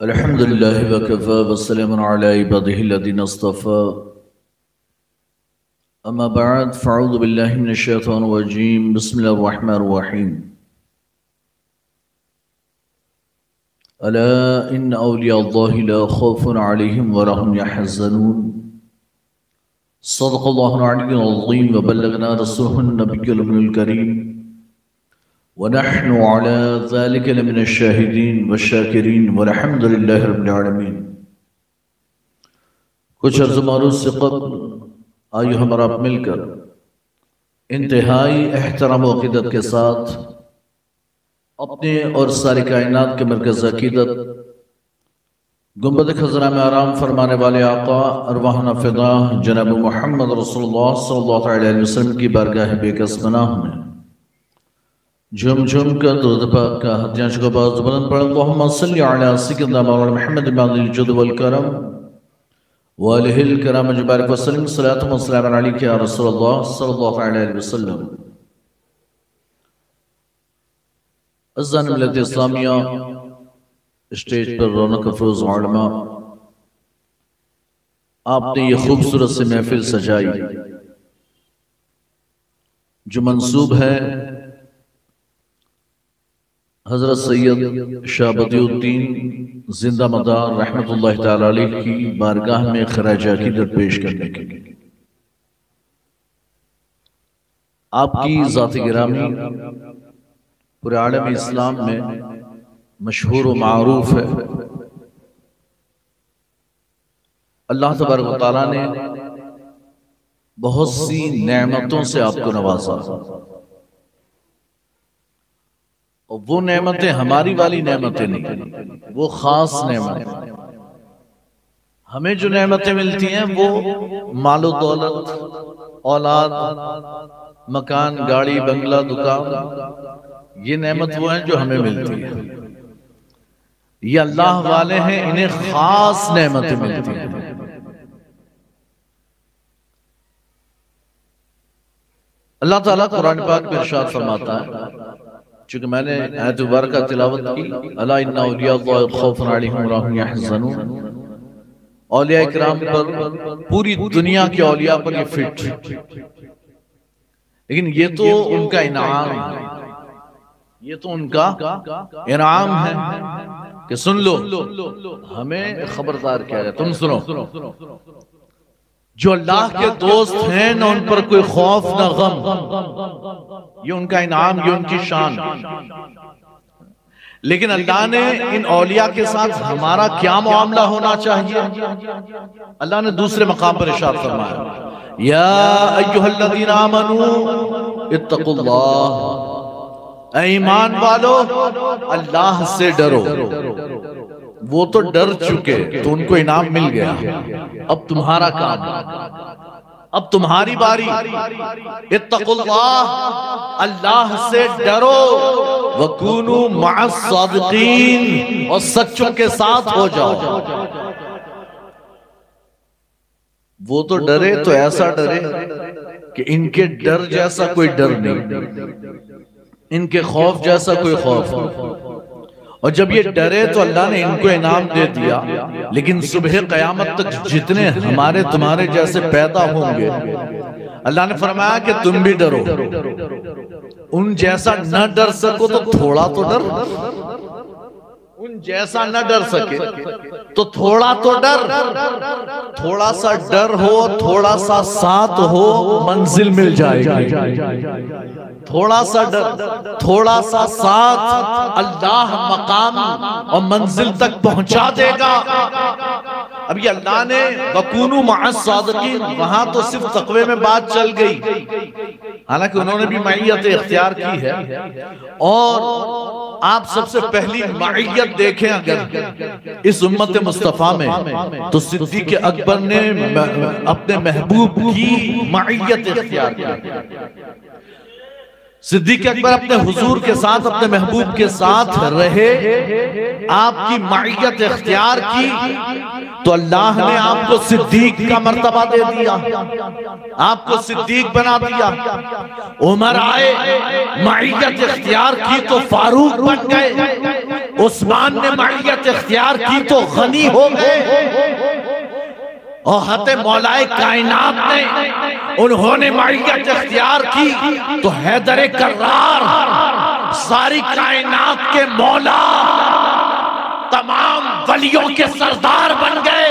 अल्हम्दुलिल्लाहि वकफ़ा वस्सलामुन अला इबादिहि लज़ीना इस्तफ़ा अम्मा बअद फ़अऊज़ु बिल्लाहि मिनश शैतानिर रजीम बिस्मिल्लाहिर रहमानिर रहीम अला इन्न औलियाअल्लाहि ला खौफ़ुन अलैहिम व ला हुम यहज़नून सदक़ल्लाहुल अलिय्युल अज़ीम व बल्लगना रसूलुहुन नबिय्युल अमीनुल करीम व नहनु अला ज़ालिका लमिनश शाहिदीन व शाकिरीन वल्हम्दुलिल्लाहि रब्बिल आलमीन। कुछ अर्ज़ मारूफ़ से क़ब्ल आइए हम आप मिलकर इंतहाई एहतराम व अक़ीदत के साथ अपने और सारी कायनात के मरकज़ अक़ीदत गुंबद खज़रा में आराम फरमाने वाले आका अरवाहना फ़िदा जनाब मुहम्मद रसूलुल्लाह सल्लल्लाहु अलैहि वसल्लम की बारगाह बेकस पनाह में झुम झुम कर दुरूद पाक का हदियांश को बाज़ बुलंद पढ़ अल्लाहुम्मा सल्लि अला सय्यिदिना मौलाना मुहम्मद बिल जुद वल करम व आलिहिल किराम मुबारक व सल्लम सलातु व सलाम अलैका या रसूलल्लाह सल्लल्लाहु अलैहि वसल्लम। अज़ान मिल्लत इस्लामिया स्टेज पर रौनक अफरोज उलमा, आपने ये खूबसूरत से महफिल सजाई जो मंसूब है हज़रत सैयद शाह बदियुद्दीन जिंदा मदार रहमतुल्लाहि तआला अलैह की बारगाह में खराज अक़ीदत पेश करने के लिए। आपकी ज़ात गिरामी पूरे आलम इस्लाम में मशहूर व मारूफ है। अल्लाह तबारक व तआला ने बहुत सी नेमतों से आपको नवाजा और वो नेमतें हमारी वाली नेमतें नहीं, वो खास नेमत। हमें जो नेमतें मिलती हैं वो मालो दौलत, औलाद, मकान, गाड़ी, बंगला, दुकान, ये नेमत वो हैं जो हमें मिलती है। ये अल्लाह वाले हैं, इन्हें खास नेमतें मिलती हैं। अल्लाह ताला कुरान पाक में इरशाद फरमाता है, चूंकि मैंने आयत मुबारका तिलावत की, अला इन्ना औलियाअल्लाहि खौफुन अलैहिम व ला हुम यहज़नून, औलिया इकराम पर, पूरी दुनिया के औलिया पर ये फिट, लेकिन ये तो उनका इनाम है, ये तो उनका इनाम है कि सुन लो, हमें खबरदार किया जाए, तुम सुनो। जो अल्लाह के दोस्त हैं न उन पर कोई खौफ न गम, ये उनका इनाम, ये उनकी शान। लेकिन अल्लाह ने इन औलिया के साथ हमारा क्या मामला होना चाहिए, अल्लाह ने दूसरे मकाम पर इरशाद फरमाया, या अय्युहल्लज़ीना आमनू इत्तक़ुल्लाह, ऐ ईमान वालो अल्लाह से डरो। वो तो डर चुके तो उनको इनाम मिल गया, अब तुम्हारा काम, अब तुम्हारी बारी। इत्तक़ुल्लाह, अल्लाह से डरो, वकूनू मअस सादिकीन, और सच्चों के साथ हो जाओ। वो तो डरे तो ऐसा डरे कि इनके डर जैसा कोई डर नहीं, इनके खौफ जैसा कोई खौफ नहीं। और जब ये डरे तो अल्लाह ने इनको इनाम दे दिया, लेकिन सुबह क़यामत तक जितने हमारे तुम्हारे जैसे पैदा होंगे, अल्लाह ने फरमाया कि तुम भी डरो। उन जैसा न डर सको तो थोड़ा तो डर, उन जैसा न डर सके तो थोड़ा तो डर। थोड़ा सा डर हो, थोड़ा सा साथ हो, मंजिल मिल जाएगी। थोड़ा सा डर, थोड़ा सा साथ, अल्लाह मकाम और मंजिल तक पहुंचा देगा। अब ये अल्लाह ने वकूनू मअस सादिकीन, वहां तो सिर्फ तक़वे में बात चल गई, हालांकि उन्होंने भी मईयत इख्तियार की है। और आप सबसे पहली मईयत देखें अगर इस उम्मत मुस्तफा में, तो सिद्दीक़ अकबर ने अपने महबूब की मईयत इख्तियार की। सिद्दीक अकबर अपने हुजूर के साथ, अपने महबूब के साथ रहे, आपकी मईयत इख्तियार की, तो अल्लाह ने आपको सिद्दीक का मर्तबा दे दिया, आपको सिद्दीक बना दिया। उमर आए, मईयत इख्तियार की तो फारूक बन गए, उस्मान ने मईयत इख्तियार की तो गनी हो गए, और हते मौलाए कायनात ने, उन्होंने मईयत इख्तियार की तो हैदर कर्रार सारी कायनात के मौला, तमाम वलियों के सरदार बन गए,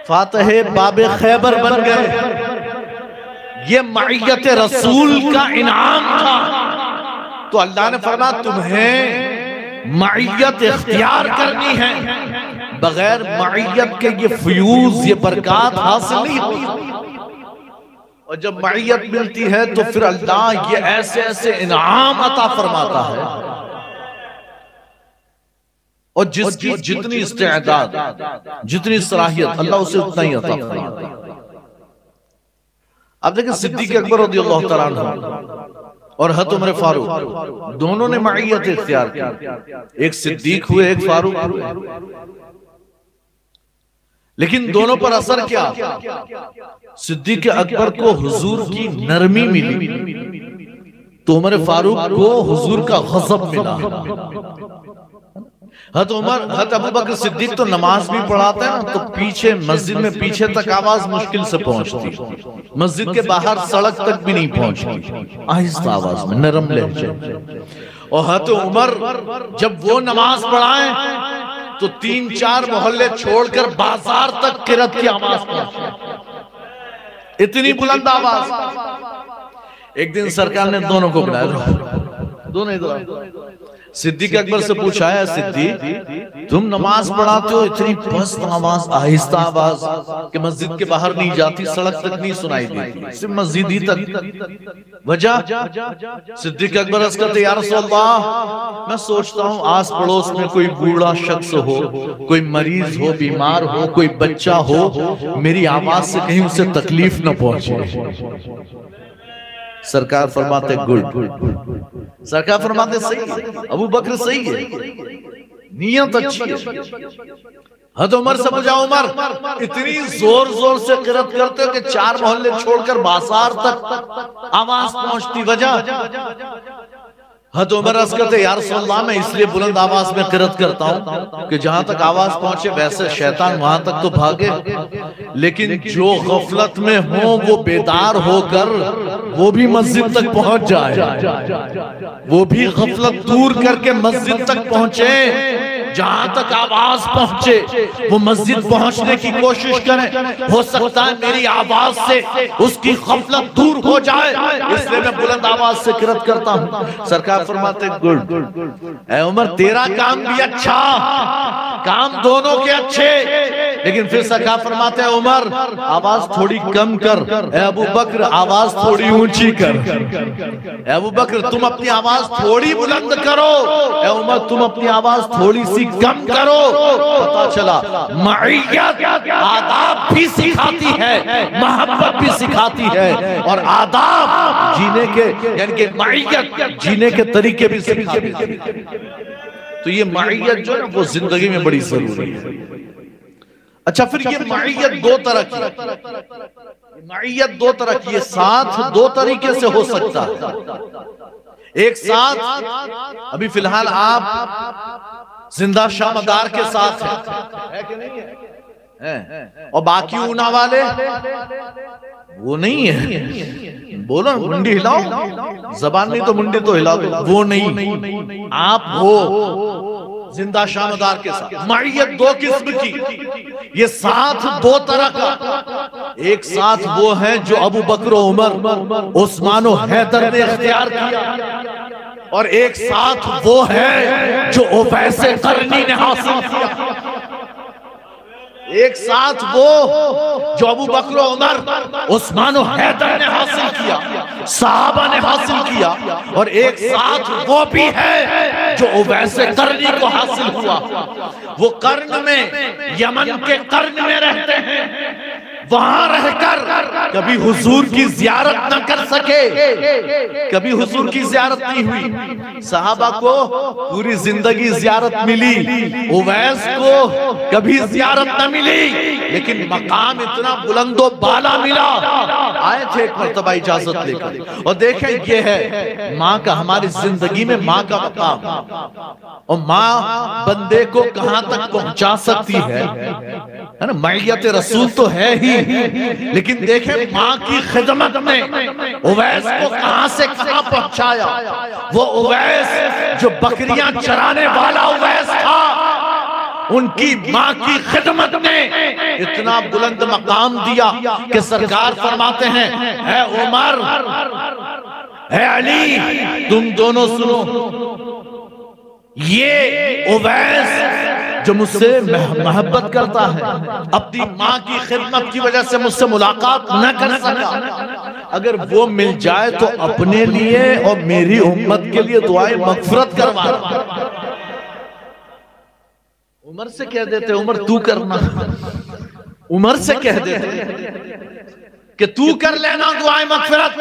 फातह बाबे खैबर बन गए। ये मईयत रसूल का इनाम था। तो अल्लाह ने फरमाया तुम्हें मईयत इख्तियार करनी है, बगैर मईयत के ये फ्यूज, ये बरकत हासिल नहीं होती। और जब मईयत मिलती है तो फिर अल्लाह ये ऐसे ऐसे इनाम अता फरमाता है, और जिसकी जितनी इस्तेदाद, जितनी सलाहियत, अल्लाह उसे उतना ही अता फरमाता है। अब देखिए सिद्दीक अकबर रज़ियल्लाहु तआला अन्हु और हज़रत उमर फारूक दोनों ने मईयत इख्तियार की, एक सिद्दीक हुए, एक फारूक हुए, लेकिन दोनों पर असर क्या? सिद्दीक अकबर को हुजूर की नरमी मिली, तो उमर फारूक को हुजूर का गज़ब मिला। हज़रत अबू बकर सिद्दीक तो नमाज भी पढ़ाते हैं ना, तो पीछे मस्जिद में पीछे तक आवाज मुश्किल से पहुंचती, मस्जिद के बाहर सड़क तक भी नहीं पहुंचती, आहिस्ता आवाज में, नरम लहजे। और हज़रत उमर जब वो नमाज पढ़ाएं तो 3-4 मोहल्ले छोड़कर बाजार तक किरत की आवाज पहुंची, इतनी बुलंद आवाज। एक दिन सरकार ने दोनों को बुलाया, दोनों इधर। सिद्दीक अकबर से पूछा है, सिद्दीक तुम नमाज पढ़ाते हो, इतनी पस्त आवाज, आहिस्ता आवाज कि मस्जिद के बाहर नहीं जाती, सड़क तक नहीं सुनाई देती, सिर्फ मस्जिद ही तक। वजह? सिद्दीक अकबर अर्ज़ करते, या रसूलल्लाह मैं सोचता हूँ आस पड़ोस में कोई बूढ़ा शख्स हो, कोई मरीज हो, बीमार हो, कोई बच्चा हो, मेरी आवाज से कहीं उसे तकलीफ न पहुंचे। सरकार फरमाते गुड, सरकार फरमाते सही है, अबू बकर सही है, नियत अच्छी है। हज़रत उमर से पूछा, उमर इतनी जोर जोर से किरत करते हो कि 4 मोहल्ले छोड़कर बाजार तक आवाज पहुंचती, वजह? हज़रत उमर अर्ज़ करते, या रसूलल्लाह मैं इसलिए बुलंद आवाज में किरत करता हूं कि जहां तक आवाज पहुंचे वैसे शैतान वहां तक तो भागे, लेकिन जो गफलत में हो वो बेदार होकर वो भी मस्जिद तक पहुंच जाए, वो भी गफलत दूर करके मस्जिद तक पहुंचे, जहां तक आवाज पहुंचे वो मस्जिद पहुंचने की कोशिश करें। हो सकता है मेरी आवाज से उसकी गफलत दूर हो जाए, इसलिए मैं बुलंद आवाज से किरत करता हूं। सरकार फरमाते गुड, ऐ उमर तेरा काम भी अच्छा, काम दोनों के अच्छे, लेकिन फिर सरकार फरमाते हैं उमर आवाज थोड़ी कम कर, ऐ अबू बकर आवाज थोड़ी ऊंची कर, ऐ अबू बकर तुम अपनी आवाज थोड़ी बुलंद करो, ऐ उमर तुम अपनी आवाज थोड़ी सी कम करो। पता चला मईयत आदाब भी सिखाती है, मोहब्बत भी सिखाती है, और आदाब जीने के, यानी कि मईयत जीने के तरीके भी सिखाती है। तो ये मईयत जो है वो जिंदगी में बड़ी जरूरी है। अच्छा, फिर ये मईयत 2 तरह की, मईयत 2 तरह की, साथ 2 तरीके से हो सकता है। एक साथ अभी फिलहाल आप जिंदा शामदार के साथ है कि नहीं है? और बाकी ऊना वाले वो नहीं है। बोलो मुंडी हिलाओ, जबान नहीं तो मुंडी तो हिला दो, वो नहीं, आप हो जिंदा शामदार के साथ। मईयत 2 किस्म की, ये साथ 2 तरह का। एक साथ वो है जो अबू बकर, उमर, उस्मान और हैदर ने इख्तियार किया, और एक साथ वो है जो वैसे करनी ने हासिल किया। एक साथ वो जो अबू बकर, उमर, उस्मान और हैदर ने हासिल किया, सहाबा ने हासिल किया, और एक साथ वो भी है जो वैसे करनी को हासिल हुआ। वो कर्न में, यमन के कर्न में रहते हैं, वहां रहकर कभी हुजूर की जियारत न कर सके, कभी हुजूर की जियारत नहीं हुई। सहाबा को पूरी जिंदगी जियारत मिली, उवैस को कभी जियारत न मिली, लेकिन मकाम इतना बुलंदो बाला मिला। आए थे एक मर्तबा इजाजत लेकर, और देखें ये है माँ का, हमारी जिंदगी में माँ का मकाम, और माँ बंदे को कहां तक पहुंचा सकती है ना। मैयत रसूल तो है ही, लेकिन देखें माँ की खिदमत में उवैस को कहां से कहां पहुंचाया। वो उवैस जो बकरियां चराने वाला उवैस था, उनकी माँ की खिदमत ने इतना बुलंद मकाम दिया कि सरकार फरमाते हैं, है उमर, है अली, तुम दोनों सुनो, ये उवैस जो मुझसे मोहब्बत करता है, अपनी माँ की खिदमत की वजह से मुझसे मुलाकात न कर सका, अगर वो मिल जाए तो अपने लिए और मेरी उम्मत के लिए दुआएं मगफिरत करवा। उमर से कह देते, उमर तू करना, उमर से कह देते कि तू कर लेना दुआएं मगफिरत,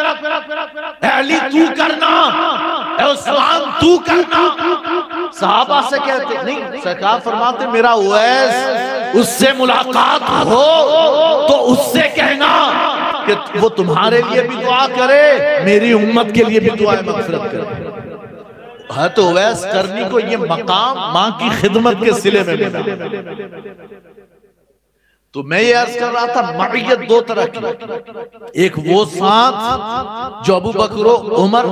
अली तू करना, उस्मान तू करना। सहाबा से कहते नहीं, सरकार फरमाते मेरा उवैस उससे मुलाकात हो तो उससे कहना कि वो तुम्हारे लिए भी दुआ करे, मेरी उम्मत के लिए भी दुआएं मगफिरत करे। है तो उवैस करनी को ये मकाम माँ की खिदमत के सिले में मिला। तो मैं ये अर्ज कर रहा था, मईयत दो तरह की, एक वो साथ जो अबू बकर, उमर,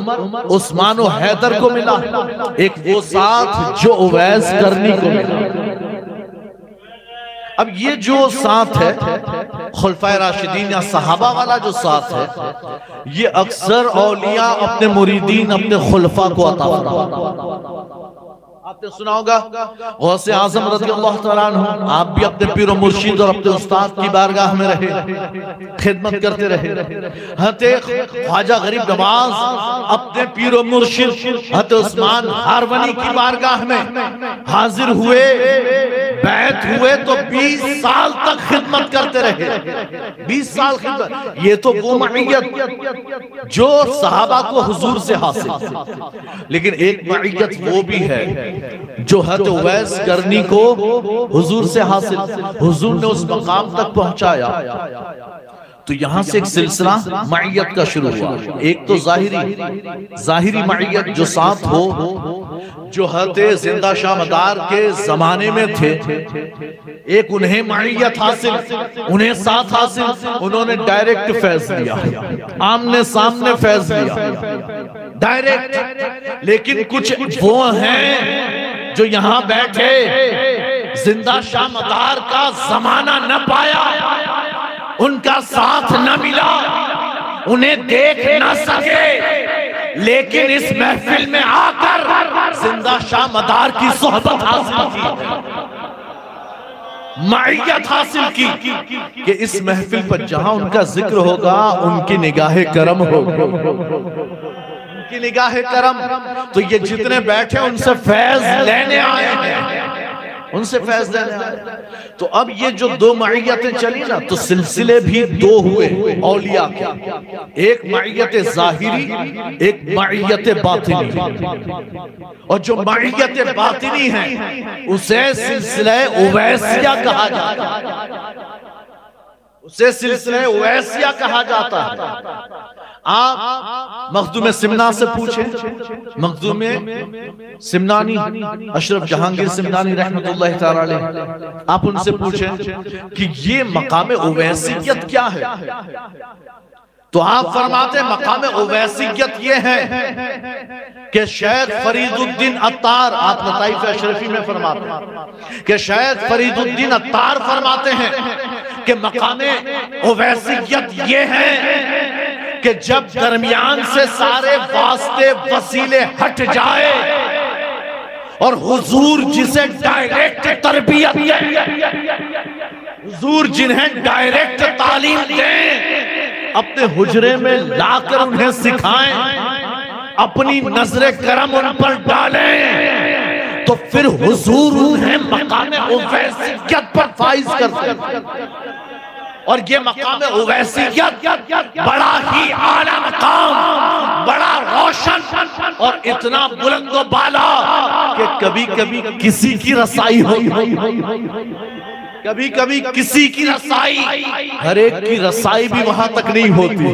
उस्मान और हैदर को मिला, एक वो साथ जो उवैस करनी को मिला। अब ये जो साथ है खुलफाए राशिदीन या सहाबा वाला जो साथ है, ये अक्सर औलिया अपने मुरीदीन, अपने खुलफा को अता फरमाते। आपने सुना होगा गौसे आजम रज़ियल्लाहु तआला अन्हु, आप भी अपने पीर और मुर्शिद और अपने उस्ताद की बारगाह में रहे, खिदमत करते रहे। हते ख्वाजा गरीब नवाज अपने पीर और मुर्शिद हते उस्मान हारवनी की बारगाह में हाजिर हुए, बैत हुए तो 20 साल तक खिदमत करते रहे। 20 साल खिदमत, ये तो वो मईयत जो सहाबा को हुजूर से हासिल। लेकिन एक मईयत वो भी है जो हद उवैस करनी को हुजूर से हासिल, हुजूर ने उस मकाम तक पहुंचाया। तो यहां से एक सिलसिला मईयत का शुरू हुआ। एक तो जाहिरी मईयत जो साथ हो, जो हते जिंदा शाह मदार के जमाने में थे, एक उन्हें मईयत हासिल, उन्हें साथ हासिल, उन्होंने डायरेक्ट फैज लिया, आमने सामने फैज लिया डायरेक्ट। लेकिन कुछ वो हैं जो यहां बैठे जिंदा शाह मदार का जमाना न पाया, उनका साथ न मिला, उन्हें देख न सके, लेकिन इस महफिल में आकर जिंदा शाह मदार की सोहबत हासिल की, मईयत हासिल की कि इस महफिल पर जहां उनका जिक्र होगा उनकी निगाहे करम होगी, उनकी निगाहे करम। तो ये जितने बैठे उनसे फैज लेने आए हैं, उनसे फैज लेने आए। तो अब ये जो दो मईयतें चली ना, तो सिलसिले भी दो हुए औलिया के, एक मईयत जाहिरी, एक मईयत बातिनी। और जो मईयत बातिनी है उसे सिलसिला उवैसिया कहा जाता है, उसे सिलसिला उवैसिया कहा जाता है। आप मखदूम सिमना से पूछें, मखदूम सिमनानी अशरफ जहांगीर सिमनानी रहमतुल्लाह तआला अलैह, आप उनसे पूछें कि ये मकाम उवैसियत क्या है, तो आप फरमाते मकाम उवैसियत ये है कि शेख फरीदुद्दीन अत्तार, आप लताइफ अशरफी में फरमाते हैं कि शेख फरीदुद्दीन अत्तार फरमाते हैं कि मकाम उवैसियत ये है कि जब दरमियान से सारे वास्ते वसीले हट जाए और हुजूर जिसे डायरेक्ट तरबियत, हुजूर जिन्हें डायरेक्ट तालीम दें, अपने हुजरे में लाकर उन्हें सिखाएं, अपनी नजरे करम उन पर डालें, तो फिर हुजूर उन्हें मकाम उवैसियत पर फाइज करते हैं। और ये मकाम उवैसियत बड़ा ही आला मकाम, बड़ा रोशन और इतना बुलंद व बाला कि कभी कभी किसी की रसाई हो, कभी कभी किसी की रसाई, हर एक की रसाई भी वहां तक नहीं होती।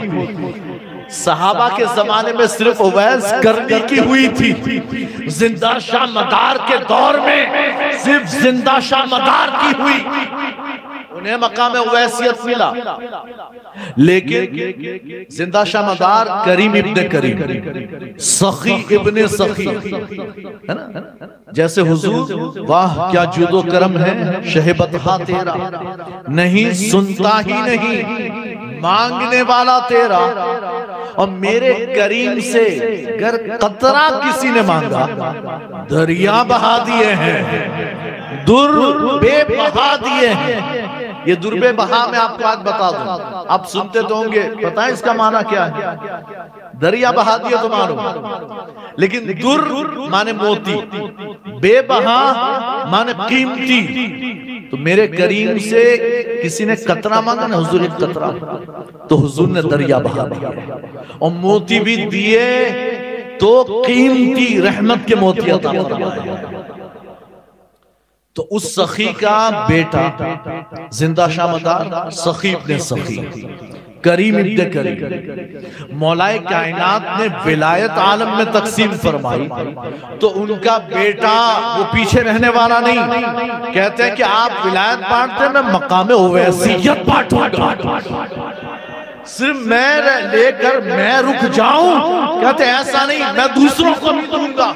सहाबा के जमाने में सिर्फ उवैस करनी की हुई थी, जिंदा शाह मदार के दौर में सिर्फ जिंदा शाह मदार की हुई, उन्हें मकाम उवैसियत मिला। लेकिन जिंदा शाह मदार करीम इब्ने करीम, सखी इब्ने सखी, है ना, जैसे हुजूर वाह क्या जुदो करम है शहबतहा तेरा, नहीं सुनता ही नहीं मांगने वाला तेरा, और मेरे करीम से अगर कतरा किसी ने मांगा दरिया बहा दिए हैं, दुर्बे बहा दिए हैं। ये दुर्बे बहा में आपको बात बता दूं, आप सुनते तो होंगे, पता है इसका माना क्या है? दरिया बहा दिया तो मानो, लेकिन दुर माने मोती, बेबहा माने कीमती। तो मेरे करीम से किसी ने कतरा मांगा ना, हुजूर एक कतरा, तो हुजूर ने दरिया बहा दिया, और मोती भी दिए तो कीमती रहमत के मोती अता फरमाए। तो उस सखी का बेटा जिंदा शाह मदार सखी इब्ने सखी, करीम इब्ने करीम, मौलाए कायनात ने विलायत आलम में तकसीम फरमाई, तो उनका बेटा वो पीछे रहने वाला नहीं, कहते हैं कि आप विलायत बांटते, मैं मकाम उवैसियत बांटूंगा, सिर्फ मैं लेकर मैं रुक जाऊं, कहते ऐसा नहीं, मैं दूसरों को भी दूंगा,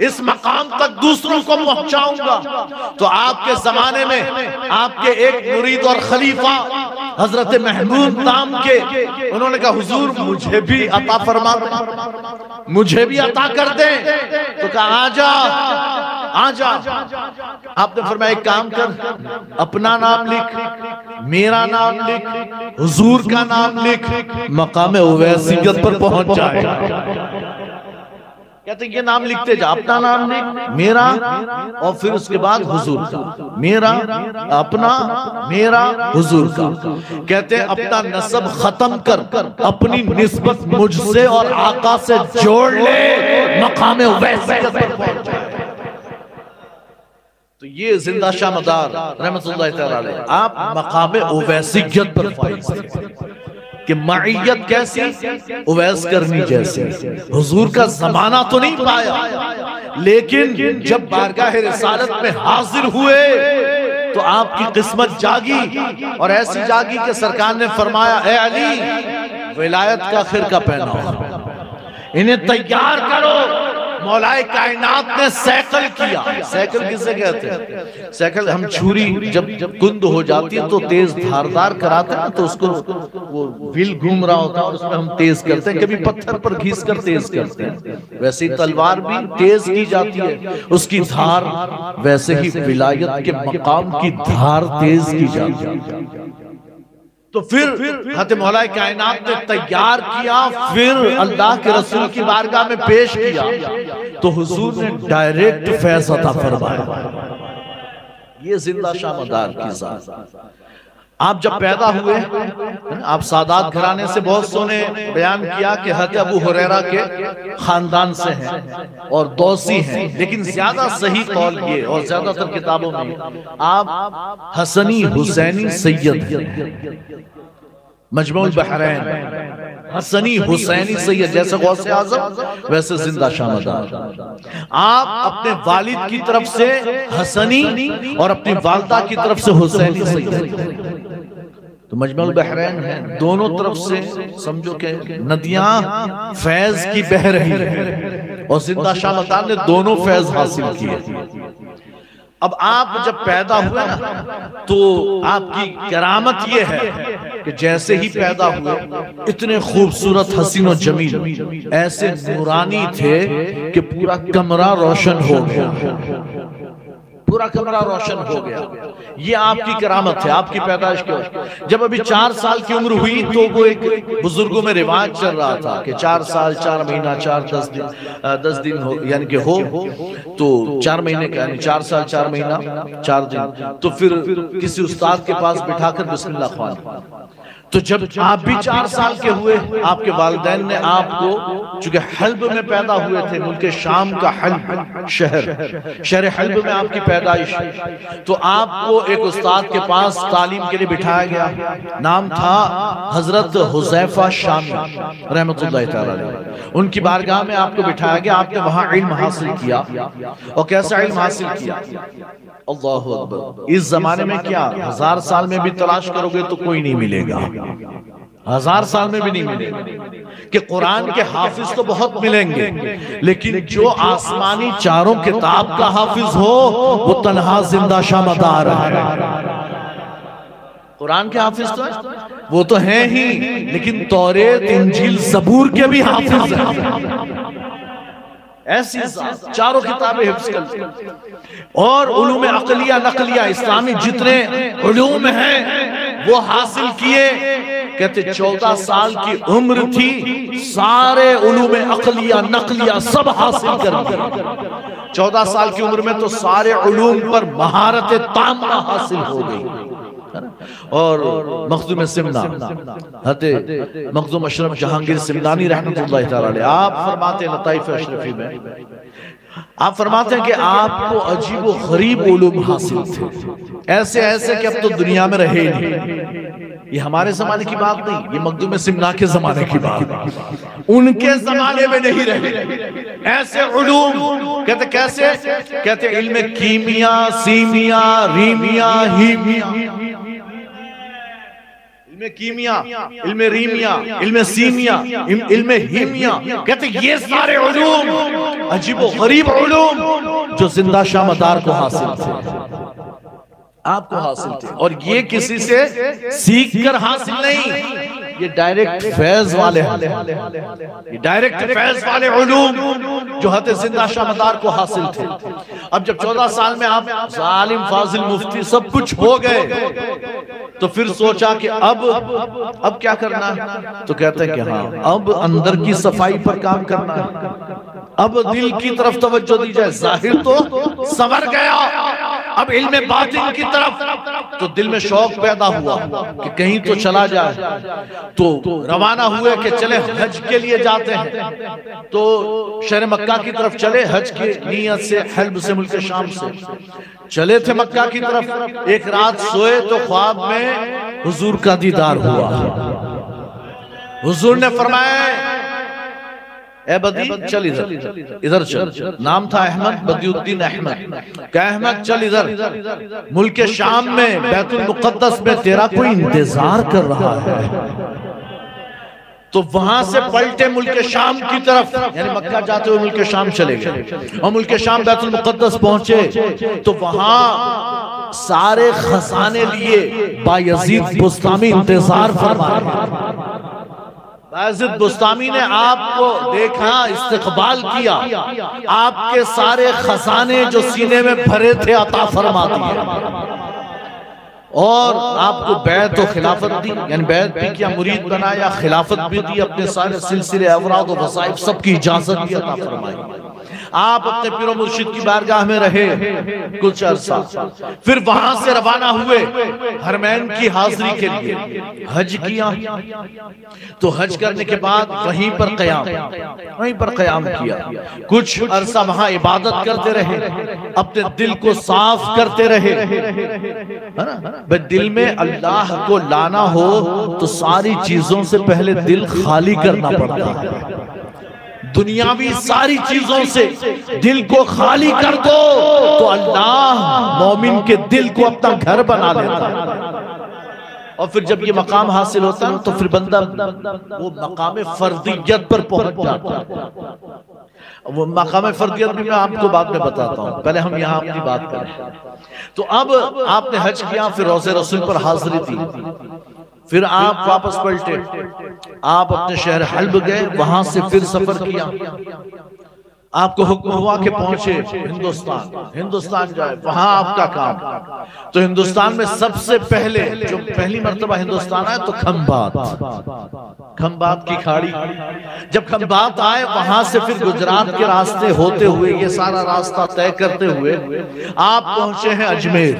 इस मकाम तक दूसरों को पहुंचाऊंगा। तो आपके जमाने में आपके एक मुरीद और खलीफा हजरत महमूद नाम के, उन्होंने कहा हुजूर मुझे भी अता फरमा, मुझे भी अता कर दे। तो कहा आजा आजा। आपने फरमाया एक काम कर, अपना नाम लिख, मेरा नाम लिख, हुजूर का नाम लिख, मकाम उवैसियत पर पहुंच जाए। कहते ये नाम लिखते जा, अपना नाम लिख, मेरा, और फिर उसके बाद हुजूर का, मेरा अपना मेरा हुजूर का। कहते हैं अपना नस्ब खत्म कर, अपनी निस्बत मुझसे और आका से जोड़ ले, मकाम उवैसियत पर पहुंच जाए। तो ये जिंदा शाह मदार रहमतुल्लाह तआला अलैह, आप मकाम उवैसियत पर फाइज कि मईयत कैसी, उवैस करनी जैसी। हुजूर का जमाना तो नहीं पाया, लेकिन जब बारगाह रिसालत में हाजिर हुए तो आपकी किस्मत जागी, और ऐसी जागी कि सरकार ने फरमाया ए अली विलायत का खिरका पहनाओ, इन्हें तैयार करो। मौलाए कायनात ने सैकल किया। सैकल किसे कहते हैं? सैकल हम छुरी जब कुंद हो जाती है तो तेज धारदार कराते हैं, तो उसको वो व्हील घूम रहा होता है और उसमें हम तेज करते हैं, कभी पत्थर पर घिस कर तेज करते हैं। वैसे ही तलवार भी तेज की जाती है, उसकी धार, वैसे ही विलायत के मकाम की धार तेज की जाती है। तो फिर हज़रत मौला कायनात ने तैयार किया, फिर अल्लाह के रसूल की बारगाह में पेश किया, तो हुजूर ने डायरेक्ट फैज़ अता फरमाया। ये जिंदा शाह मदार की ज़ात। आप जब पैदा हुए, आप सादात घराने से, बहुत सोने बयान किया कि हज़रत अबू हुरैरा के खानदान से हैं और दौसी हैं, लेकिन ज्यादा सही कौल ये, और ज्यादातर किताबों में आप हसनी हुसैनी सैयद हैं, मजमुल बहरैन हसनी हुसैनी सैयद, जैसे गौसे आज़म वैसे जिंदा शाह मदार। आप अपने वालिद की तरफ से हसनी और अपनी वालदा की तरफ से हुसैनी सैयद, तो मजमुल बहरैन है, दोनों तरफ से समझो कि नदियां फैज की बह रही है, और जिंदा शाह मदार ने दोनों फैज हासिल किए। अब आप जब पैदा हुए ना, तो आपकी करामत ये है कि जैसे ही पैदा हुए इतने खूबसूरत हसीन और जमील, ऐसे नूरानी थे कि पूरा कमरा रोशन हो गया, पूरा कमरा रोशन हो गया। ये आपकी करामत है, आपकी पैदाइश की वजह। जब अभी 4 साल की उम्र हुई तो वो एक बुजुर्गों में रिवाज चल रहा था कि 4 साल 4 महीना 10 दिन हो, यानी कि हो तो 4 महीने का, यानी 4 साल 4 महीना 4 दिन। तो फिर किसी उस्ताद के पास बिठाकर बिस्मिल्लाह ख्वान। तो जब आप भी 4 साल के हुए, आपके वालिदैन ने आपको, चूंकि हल्ब में पैदा हुए थे, मुल्क शाम का हल्ब शहर हल्ब में आपकी पैदाइश, तो आपको एक उस्ताद के पास तालीम के लिए बिठाया गया। नाम था हजरत हुज़ैफा शामी रहमतुल्लाह तआला अलैह। उनकी बारगाह में आपको बिठाया गया। आपने वहां इल्म हासिल किया। और कैसा इल्म हासिल किया? अल्लाहु अकबर। इस जमाने में क्या 1000 साल में भी तलाश करोगे तो कोई नहीं मिलेगा, 1000 साल में भी नहीं मिलेगा। कि कुरान के हाफिज तो बहुत मिलेंगे, लेकिन जो आसमानी चारों किताब का हाफिज हो वो तन्हा जिंदा शामदार है। कुरान के हाफिज तो वो तो हैं ही, लेकिन तौरेत इंजील ज़बूर के भी हाफिज हैं। ऐसी चारों किताबें हिफ्ज़ कर, और उलूम अक़लिया नक़लिया इस्लामी जितने उलूम हैं वो हासिल किए। कहते 14 साल की उम्र थी, सारे उलूम अक़लिया नक़लिया सब हासिल कर दिए। 14 साल की उम्र में तो सारे उलूम पर महारत तामा हासिल हो गई। और मखदूम सिमना हज़रत मखदूम अशरफ जहांगीर सिमनानी रहमतुल्लाह तआला अलैह, आप फरमाते हैं लताइफ अशरफी में, आप फरमाते हैं कि आपको अजीब व गरीब उलूम हासिल थे, ऐसे ऐसे कि अब तो दुनिया में रहे नहीं। ये हमारे जमाने की बात नहीं, ये मखदूम सिमना के जमाने की बात। उनके जमाने में नहीं रहे ऐसे उलूम। कहते कैसे? कहते इल्म कीमिया, सीमिया, रीमिया, हीमिया, इल्म कीमिया, इल्म रीमिया, इल्म सीमिया, इल्म हीमिया। कहते ये सारे उलूम अजीबो गरीब उलूम जो जिंदा शामदार को हासिल थे, आपको हासिल थे। और ये किसी से सीख कर हासिल नहीं, ये डायरेक्ट फैज वाले हैं, ये डायरेक्ट फैज वाले उलूम जो हज़रत जिंदा शामदार को हासिल थे। अब जब 14 साल में आप जालिम फाजिल मुफ्ती सब कुछ हो गए, तो फिर सोचा कि अब क्या करना है? तो कहते हैं कि हाँ, अब अंदर की सफाई पर काम करना है, अब दिल की तरफ तवज्जो दी जाए। जाहिर तो संवर गया, अब इल्म बातिन की तरफ तो दिल में शौक पैदा हुआ कि कहीं तो चला जाए। तो रवाना हुए कि चले हज के लिए जाते हैं। तो शहर मक्का की तरफ चले, हज की नीयत से, हल्ब से, मुल्क शाम से चले थे मक्का की तरफ। एक रात सोए तो ख्वाब में हुजूर का दीदार हुआ। हुजूर ने फरमाया, ए बदी चल इधर चल। नाम था अहमद, बदियुद्दीन अहमद। क्या अहमद चल इधर, मुल्क शाम में बैतुल मुक़द्दस में तेरा कोई इंतजार कर रहा है। तो वहां से पलटे मुल्क शाम की तरफ, यानी मक्का जाते हुए मुल्क शाम चले गए। और मुल्क शाम बैतुल मुक़द्दस पहुंचे तो वहां सारे खजाने लिए बायजीद बुस्तामी इंतजार फरमा रहे। बायजीद बुस्तामी ने आपको देखा, इस्तकबाल किया, आपके सारे खजाने जो सीने में भरे थे अता फरमा दिए, और आपको बैत और खिलाफत दी, यानी बैत भी किया, मुरीद बनाया, खिलाफत भी दी, अपने सारे सिलसिले अवराद और वसाइफ सबकी इजाजत भी अता फरमाई। आप अपने पीरो मुर्शिद की बारगाह में रहे कुछ अरसा, फिर वहां से रवाना हुए हरमैन की हाजिरी के लिए, हज किया। तो हज करने के बाद वहीं पर क़याम किया। कुछ अरसा वहां इबादत करते रहे, अपने दिल को साफ करते रहे, है ना। दिल में अल्लाह को लाना हो तो सारी चीजों से पहले दिल खाली करना पड़ता है। दुनियावी सारी चीजों से दिल को खाली कर दो तो अल्लाह मोमिन के दिल को अपना घर बना लेता है। और फिर जब ये मकाम हासिल होता है तो फिर बंदा वो मकाम फर्दियत पर पहुंच जाता है। वो मकाम फर्दियत भी मैं आपको बाद में बताता हूँ, पहले हम यहाँ अपनी बात करें। तो अब आपने हज किया, फिर रोज़े रसूल पर हाजिरी दी, फिर आप वापस पलटे, आप अपने शहर हल्ब गए, वहां से फिर सफर किया। आपको हुक्म हुआ कि पहुंचे हिंदुस्तान जाए, वहां आपका काम। तो हिंदुस्तान में सबसे पहले जो पहली मर्तबा हिंदुस्तान आए तो खंबात की खाड़ी। जब खंबात आए वहां से फिर गुजरात के रास्ते होते हुए ये सारा रास्ता तय करते हुए आप पहुंचे हैं अजमेर,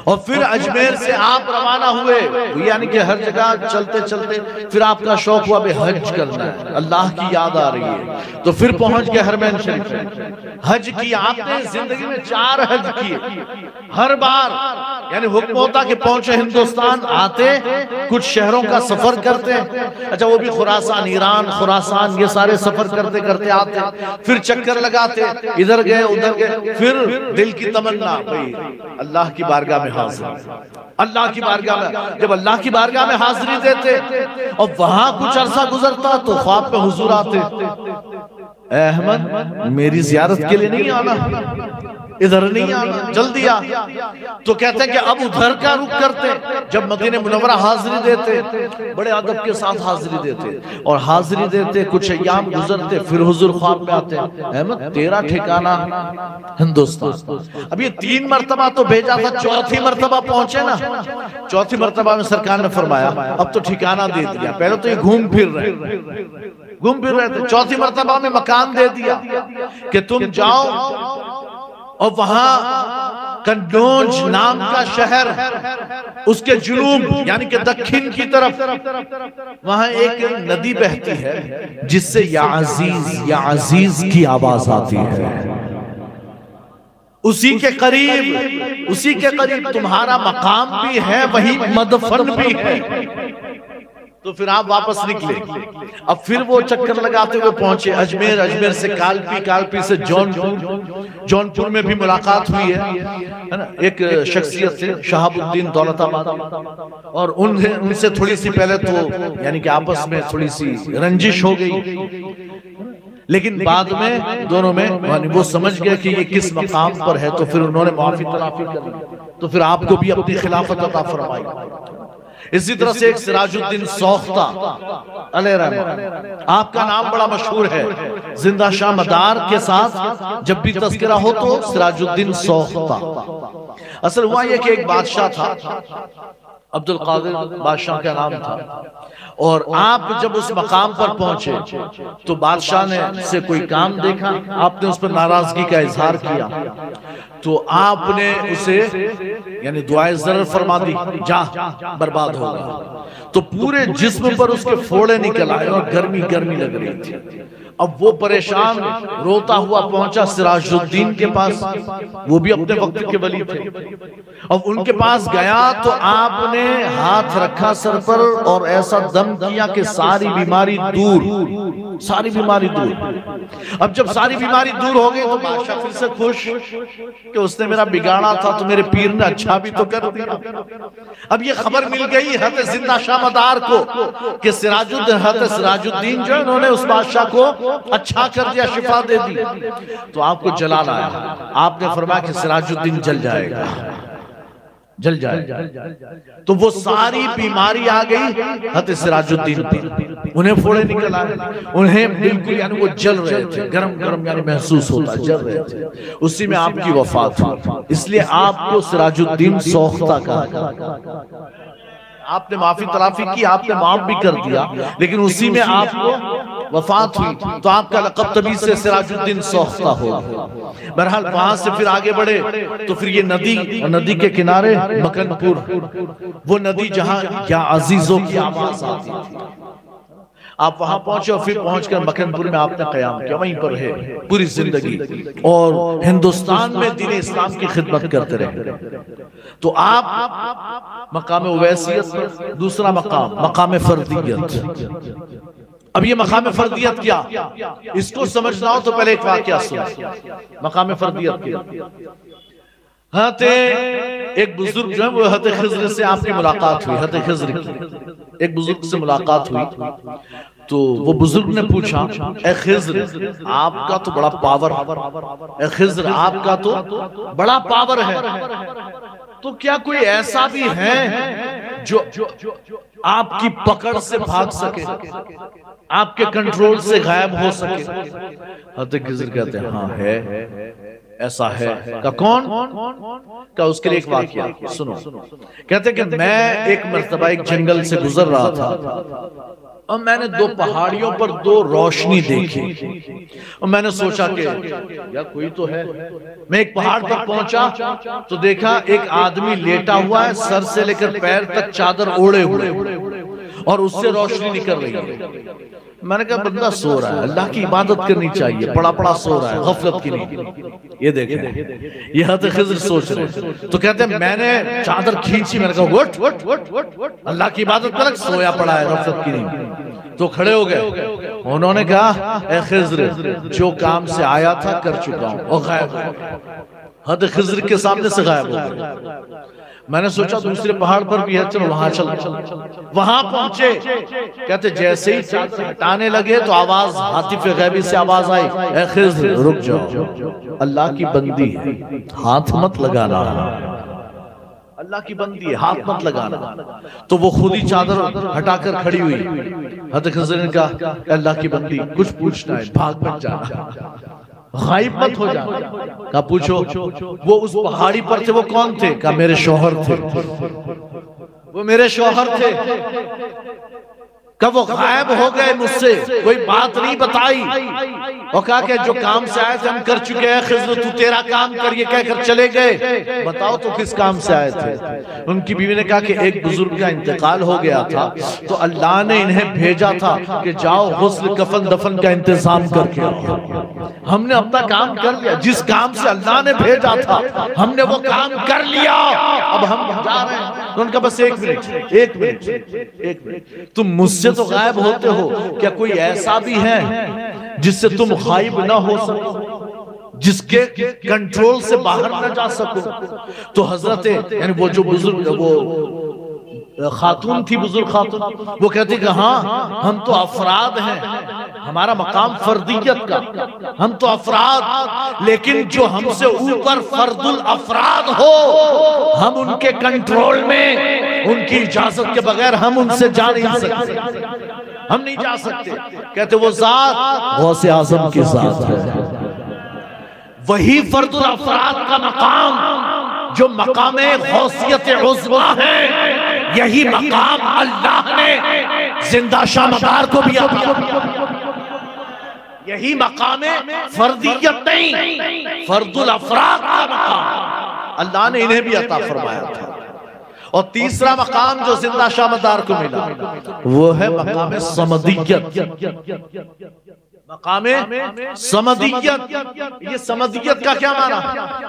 और फिर अजमेर से आप रवाना हुए। यानी कि हर जगह चलते चलते फिर आपका शौक हुआ हज करना है, अल्लाह की याद आ रही है, तो फिर पहुंच गए हरमैन शरीफ। हज किया आपने, जिंदगी में 4 हज किए। हर बार यानी हुक्म होता कि पहुंचे हिंदुस्तान, आते कुछ शहरों का सफर करते, अच्छा वो भी खुरासान, ईरान, खुरासान, ये सारे सफर करते करते आते, फिर चक्कर लगाते, इधर गए उधर गए, फिर दिल की तमन्ना भाई अल्लाह की बारगाह में हाजिर, अल्लाह की बारगाह में। जब अल्लाह की बारगाह में हाजिरी देते और वहां कुछ अरसा गुजरता तो ख्वाब में हुजूर आते, अहमद मेरी जियारत के लिए नहीं आना, इधर नहीं आना, जल्दी आ। तो कहते हैं कि अब उधर का रुख करते, जब मदीने मुनव्वरा हाजिरी देते, बड़े अदब के साथ हाजिरी देते, और हाजिरी देते कुछ अय्याम गुजरते, फिर हुजूर ख्वाब में आते, अहमद तेरा ठिकाना हिंदुस्तान। अब ये 3 मरतबा तो भेजा था, चौथी मरतबा पहुंचे ना, चौथी मरतबा में सरकार ने फरमाया अब तो ठिकाना दे दिया। पहले तो ये घूम फिर रहे थे, चौथी मरतबा में मकान दे दिया कि तुम जाओ और वहां कन्नौज नाम का शहर, उसके जुनूब यानी कि दक्षिण की तरफ वहां एक नदी बहती है जिससे या अजीज की आवाज आती है। उसी के करीब तुम्हारा मकाम भी है, वही मदफन भी है। तो फिर आप वापस निकले, अब फिर वो चक्कर लगाते हुए पहुंचे अजमेर, अजमेर से कालपी से जौनपुर में भी मुलाकात हुई है ना। एक शख्सियत थे शहाबुद्दीन दौलताबाद, और उनसे थोड़ी सी पहले तो यानी कि आपस में थोड़ी सी रंजिश हो गई, लेकिन बाद में दोनों में वो समझ गए कि ये किस मकाम पर है, तो फिर उन्होंने माफी तलाफी कर ली, तो फिर आपको भी अपनी खिलाफत अता फरमाई। इसी तरह से एक सिराजुद्दीन सोख्ता अलैहिर्रहमा, आपका नाम बड़ा मशहूर है, जिंदा शाह मदार के साथ जब भी तज़किरा हो तो सिराजुद्दीन सोख्ता। असल हुआ ये कि एक बादशाह था, अब्दुल कादिर बादशाह का नाम था, और आप जब उस मकाम पर पहुंचे तो बादशाह ने से कोई काम देखा, आपने उस पर नाराजगी का इजहार किया, तो आपने उसे यानी दुआए ज़रर फरमा दी, जा बर्बाद होगा। तो पूरे जिस्म पर उसके फोड़े निकल आए और गर्मी लग रही थी। अब वो परेशान रोता हुआ पहुंचा सिराजुद्दीन के पास, वो भी अपने वक्त के वली थे। अब उनके पास गया तो आपने हाथ रखा सर पर और ऐसा दम किया कि सारी बीमारी दूर। अब जब सारी बीमारी दूर हो गई तो बादशाह फिर से खुश कि उसने मेरा बिगाड़ा था तो मेरे पीर ने अच्छा भी तो कर दिया। अब ये खबर मिल गई हज़रत जिंदा शाह मदार को कि सिराजुद्दीन जो उन्होंने उस बादशाह को अच्छा कर दिया, शिफा दे दी, तो आपको जलाल आया। आपने फरमाया कि सिराजुद्दीन जल जाएगा। तो वो सारी बीमारी आ गई हज़रत सिराजुद्दीन पर, उन्हें फोड़े निकल आए, उन्हें बिल्कुल यानी वो जल रहे थे, गरम यानी महसूस होता, जल रहे थे। उसी में आपकी वफात हुई, इसलिए आपको सिराजुद्दीन सोख्ता का। आपने माफी तलाफी की, आपने माफ भी कर दिया, लेकिन उसी में आपको वफात हुई, तो आपका लक़ब तभी से सिराजुद्दीन सोख्ता हो। बहरहाल वहां से फिर आगे बढ़े तो फिर ये नदी के किनारे मकनपुर, वो नदी जहां क्या अजीजों की आवाज आती थी, आप वहां पहुंचे और फिर पहुंचकर मकनपुर में आपने क़याम किया, वहीं पर है पूरी जिंदगी, और हिंदुस्तान में दीन इस्लाम की खिदमत करते रहे। तो आप मकाम उवैसियत, दूसरा मकाम फर्दियत। अब ये मकाम फर्दियत क्या, इसको समझना हो तो पहले एक वाक़या सुनो। मकाम फर्दियत एक बुजुर्ग जो है वो हज़रत खिज़र से आपकी मुलाकात हुई, हज़रत खिज़र की एक बुजुर्ग से मुलाकात हुई, तो वो बुजुर्ग ने पूछा, ए खिज़र आपका तो बड़ा पावर, ए खिज़र आपका तो बड़ा पावर है, तो क्या कोई ऐसा भी है जो आपकी पकड़ से भाग सके, आपके कंट्रोल से गायब हो सके। हज़रत खिज़र कहते हैं हाँ है, ऐसा है। का कौन? का उसके लिए एक वाकया सुनो। कहते कि मैं एक मर्तबा एक जंगल से गुजर रहा था और मैंने दो पहाड़ियों पर दो रोशनी देखी और मैंने सोचा कि यार कोई तो है। मैं एक पहाड़ पर पहुंचा तो देखा एक आदमी लेटा हुआ है, सर से लेकर पैर तक चादर ओढ़े हुए और उससे रोशनी निकल रही है। मैंने कहा बंदा सो रहा है, अल्लाह की इबादत करनी चाहिए, पड़ा पड़ा सो रहा है, गफलत की नहीं। ये देखें, ये हज़रत खिज़र सोच रहे। तो कहते हैं मैंने चादर खींची, मैंने कहा उठ, अल्लाह की इबादत कर, सोया पड़ा है, गफलत की नहीं। तो खड़े हो गए। उन्होंने कहा ए खिज़र, जो काम से आया था कर चुका हूं, और गायब हो गए। हज़रत खिज़र के सामने से गायब हो गए। मैंने सोचा दूसरे पहाड़ पर भी है, चलो वहां चल। वहां पहुंचे, कहते जैसे ही चादर हटाने लगे तो आवाज हातिफ गैबी से आवाज आई, ए खिज़र रुक जाओ, अल्लाह की बंदी है, हाथ मत लगाना, अल्लाह की बंदी है, हाथ मत लगाना। तो वो खुद ही चादर हटाकर खड़ी हुई। हज़रत खिज़र ने कहा अल्लाह की बंदी कुछ पूछना है, भाग मत जाना, गायब मत हो जा। का पूछो। वो उस पहाड़ी पर थे, वो कौन थे? का मेरे शौहर थे, वो मेरे शौहर थे। कब वो गायब हो गए मुझसे, कोई बात नहीं बताई और कहा कि जो काम से आए थे हम कर चुके हैं, खिज़र तू तेरा काम कर, ये कहकर चले गए। बताओ तो किस काम से आए थे? उनकी बीवी ने कहा कि एक बुजुर्ग का इंतकाल हो गया था तो अल्लाह ने इन्हें भेजा था कि जाओ गुस्ल कफन दफन का इंतजाम करके आओ। हमने अपना काम कर लिया, जिस काम से अल्लाह ने भेजा था हमने वो काम कर लिया, अब हम जा रहे हैं। तो उनका बस एक मिनट, तुम मुझसे तो गायब होते हो, क्या कोई ऐसा भी है जिससे तुम गायब ना हो सको, जिसके कंट्रोल से बाहर ना जा सको? तो हजरत यानी वो जो बुजुर्ग, वो खातून थी, बुजुर्ग खातून, वो कहती कि हाँ हम तो अफराद हैं, हमारा मकाम फर्दियत का, हम तो अफराद, लेकिन जो हमसे ऊपर फर्दुल अफराद हो हम उनके कंट्रोल में, उनकी इजाजत के बगैर हम उनसे जा नहीं सकते, हम नहीं जा सकते। कहते वो जात गौसे आजम की जात है, वही फर्दुल अफराद का मकाम जो मकाम गौसियत उज़्मा है, यही मकाम अल्लाह ने जिंदा शामदार को भी अता किया। यही मकाम फर्दियत नहीं, फर्दुल अफराद का मकाम अल्लाह ने इन्हें भी अता फरमाया था। और तीसरा मकाम जो जिंदा शामदार को मिला वो है मकाम समदियत। मकामे समदियत, ये समदियत का क्या माना?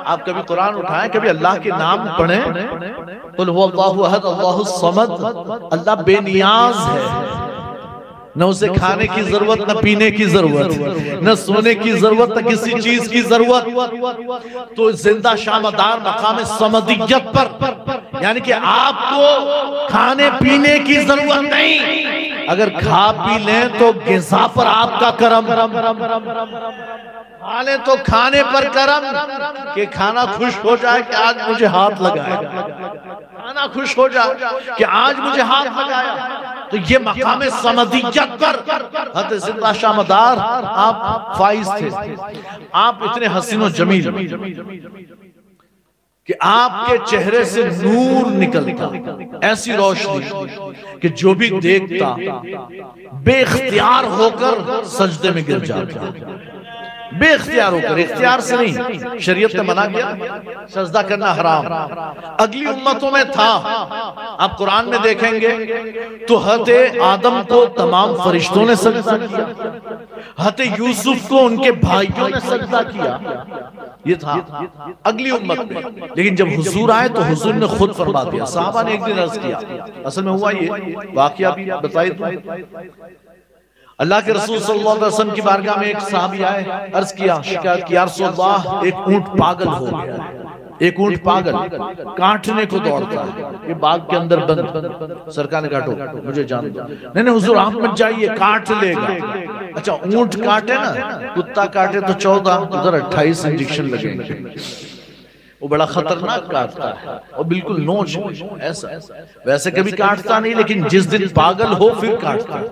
आप कभी कुरान उठाएं, कभी अल्लाह के नाम पढ़ें, कुल हुवल्लाहु अहद अल्लाहु समद, अल्लाह बेनियाज है, न उसे खाने की जरूरत, न पीने की जरूरत, न सोने की जरूरत, न किसी चीज की जरूरत। तो जिंदा शामदार मकाम समदियत पर, यानी कि आपको खाने पीने की जरूरत नहीं, अगर खा पी लें तो गिज़ा पर आपका करम, खा लें तो खाने पर करम, कि खाना खुश हो जाए कि आज मुझे हाथ लगाया, खाना खुश हो जाए कि आज मुझे हाथ लगाया। तो ये मकाम समदियत पर हज़रत जिंदा शामदार आप फाइज थे, आप इतने हसीन और जमील कि आपके चेहरे से नूर निकलता, ऐसी रोशनी कि जो भी देखता बेख्तियार होकर सजदे में गिर जाता, बेख्तियार होकर, इख्तियार से नहीं, शरीयत ने मना किया सजदा करना हराम। अगली उम्मतों में था, आप कुरान में देखेंगे तो हज़रत आदम को तमाम फरिश्तों ने सजदा किया, हज़रत यूसुफ को उनके भाइयों ने सजदा किया, ये था अगली उम्मत में। लेकिन जब हुजूर आए तो हुजूर ने खुद फरमा दिया। साहबा ने एक दिन अर्ज किया, असल में हुआ ये वाकया भी बताइए। अल्लाह के रसूल सल्लल्लाहु अलैहि वसल्लम की बारगाह में एक सहाबी आए, अर्ज किया, शिकायत की, या रसूल अल्लाह एक ऊंट पागल हो गया, एक ऊंट पागल काटने को दौड़ता है, ये बाग के अंदर बंद। सरकार ने काटो, मुझे जान दो। नहीं हुजूर आप मत जाइए, काट लेगा। अच्छा ऊंट काटे ना, कुत्ता काटे तो 14, उधर 28 इंजेक्शन लगेंगे। वो बड़ा खतरनाक काटता है और बिल्कुल नोच ऐसा, वैसे कभी काटता नहीं, लेकिन जिस दिन पागल हो फिर काटता है।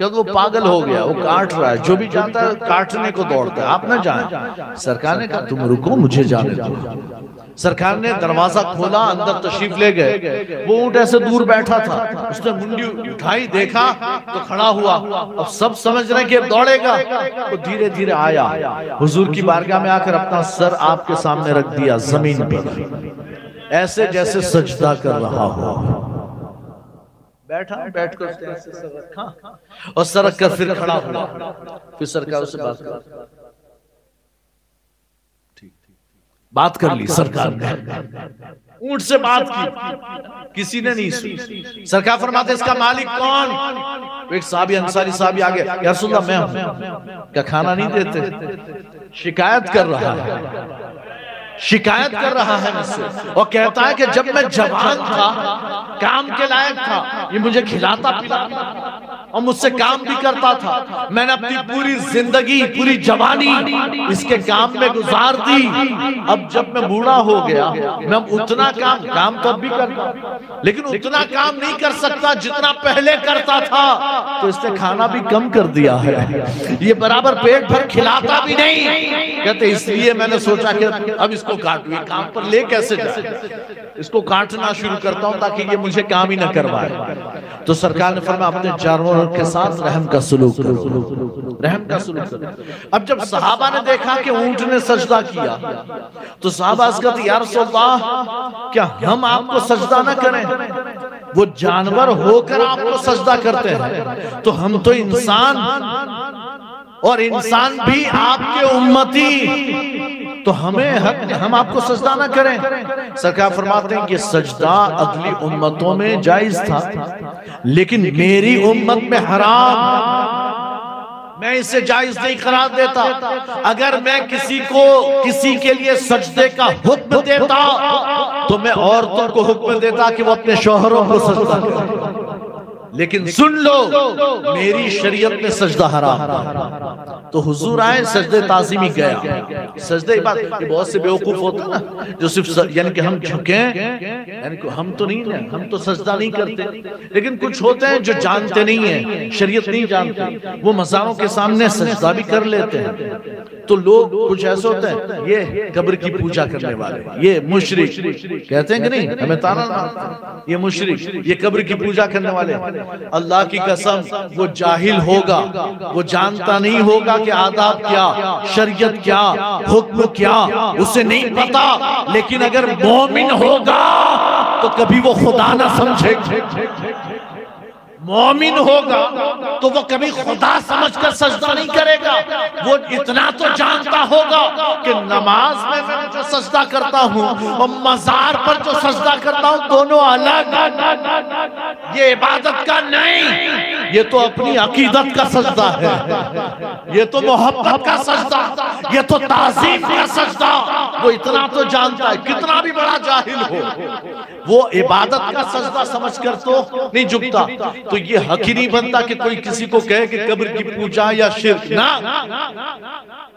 कब वो पागल हो गया, वो काट रहा है, जो भी जाता है काटने को दौड़ता है। आप ना जाएं। सरकार ने कहा तुम रुको, मुझे जाने दो। सरकार ने दरवाजा खोला, अंदर तशरीफ ले गए। वो ऊंट ऐसे दूर बैठा था, उसने मुंडी उठाई, देखा तो खड़ा हुआ। अब सब समझ रहे हैं कि अब दौड़ेगा, तो धीरे धीरे आया, हुजूर की बारगाह में आकर अपना सर आपके सामने रख दिया जमीन पर, ऐसे जैसे सजदा कर रहा हो। बैठा, बैठकर सर रखा और सर रख कर फिर खड़ा हुआ। फिर सरकार से बात कर ली सरकार ने, ऊंट से बात की, किसी ने नहीं सुनी। सरकार फरमाते इसका मालिक कौन? एक साहबी अंसारी साहबी आ गया, या रसूल अल्लाह मैं हूं। क्या खाना नहीं देते? शिकायत कर रहा है, शिकायत कर रहा है मुझसे, और कहता है कि जब मैं जवान था, काम के लायक था, ये मुझे खिलाता पिलाता और मुझसे काम भी करता था। मैंने अपनी पूरी जिंदगी, पूरी जवानी इसके काम में गुजार दी। अब जब मैं बूढ़ा हो गया, मैं उतना काम तो अब भी करता, लेकिन उतना काम नहीं कर सकता जितना पहले करता था। तो इसने खाना भी कम कर दिया है, ये बराबर पेट भर खिलाता भी नहीं। कहते इसलिए मैंने सोचा कि अब इसको काटू, ये काम पर ले कैसे जाए, इसको काटना शुरू करता हूं ताकि ये मुझे काम ही न करवाए। तो सरकार ने फरमाया अपने जानवरों के साथ रहम का सलूक करो, रहम का सलूक करो। अब जब सहाबा ने देखा कि ऊंट ने सजदा किया, तो सहाबा कहते या रसूल अल्लाह, क्या हम आपको सजदा न करें? वो जानवर होकर आपको सजदा करते हैं, तो हम तो इंसान, और इंसान भी आपके उम्मती, तो हमें हक, हम आपको सजदा ना करें। सरकार फरमाते हैं कि सजदा अगली उम्मतों में जायज था, लेकिन मेरी उम्मत में हराम, मैं इसे जायज नहीं करार देता। अगर मैं किसी के लिए सजदे का हुक्म देता, तो मैं औरतों को हुक्म देता कि वो अपने शौहरों को सजदा करें। लेकिन सुन लो, मेरी शरीयत में सजदा हराम। तो हुजूर आए, सजदे ताज़ीमी गया। सजदे बात, ये बहुत से बेवकूफ होते हैं ना, जो सिर्फ यानी कि हम झुके, यानी कि हम तो नहीं है, हम तो सजदा नहीं करते। लेकिन कुछ होते हैं जो जानते नहीं है, शरीयत नहीं जानते, वो मज़ारों के सामने सजदा भी कर लेते हैं। तो लोग कुछ ऐसे होते हैं, ये कब्र की पूजा करने वाले, ये मुशरिक कहते हैं कि नहीं, हमें ताना ना, ये मुशरिक, ये कब्र की पूजा करने वाले। अल्लाह की कसम, वो जाहिल होगा, वो जानता नहीं होगा कि आदाब क्या, शरीयत क्या, हुक्म क्या, उसे नहीं पता। लेकिन अगर मोमिन होगा तो कभी वो खुदा ना समझेगा। मोमिन होगा तो वो कभी खुदा समझकर सजदा नहीं करेगा। वो इतना तो जानता होगा कि नमाज में मैं जो सजदा करता हूँ और मजार पर जो सजदा करता हूँ, दोनों अलग। ये इबादत का नहीं, ये तो अपनी अकीदत का सजदा है, ये तो मोहब्बत का सजदा, ये तो ताज़ीम का सजदा। वो इतना तो जानता है, कितना भी बड़ा जाहिल हो, वो इबादत का सजदा समझकर तो नहीं झुकता। तो ये हक ही नहीं बनता कि कोई किसी को कहे कि कब्र की पूजा या शिर्क ना,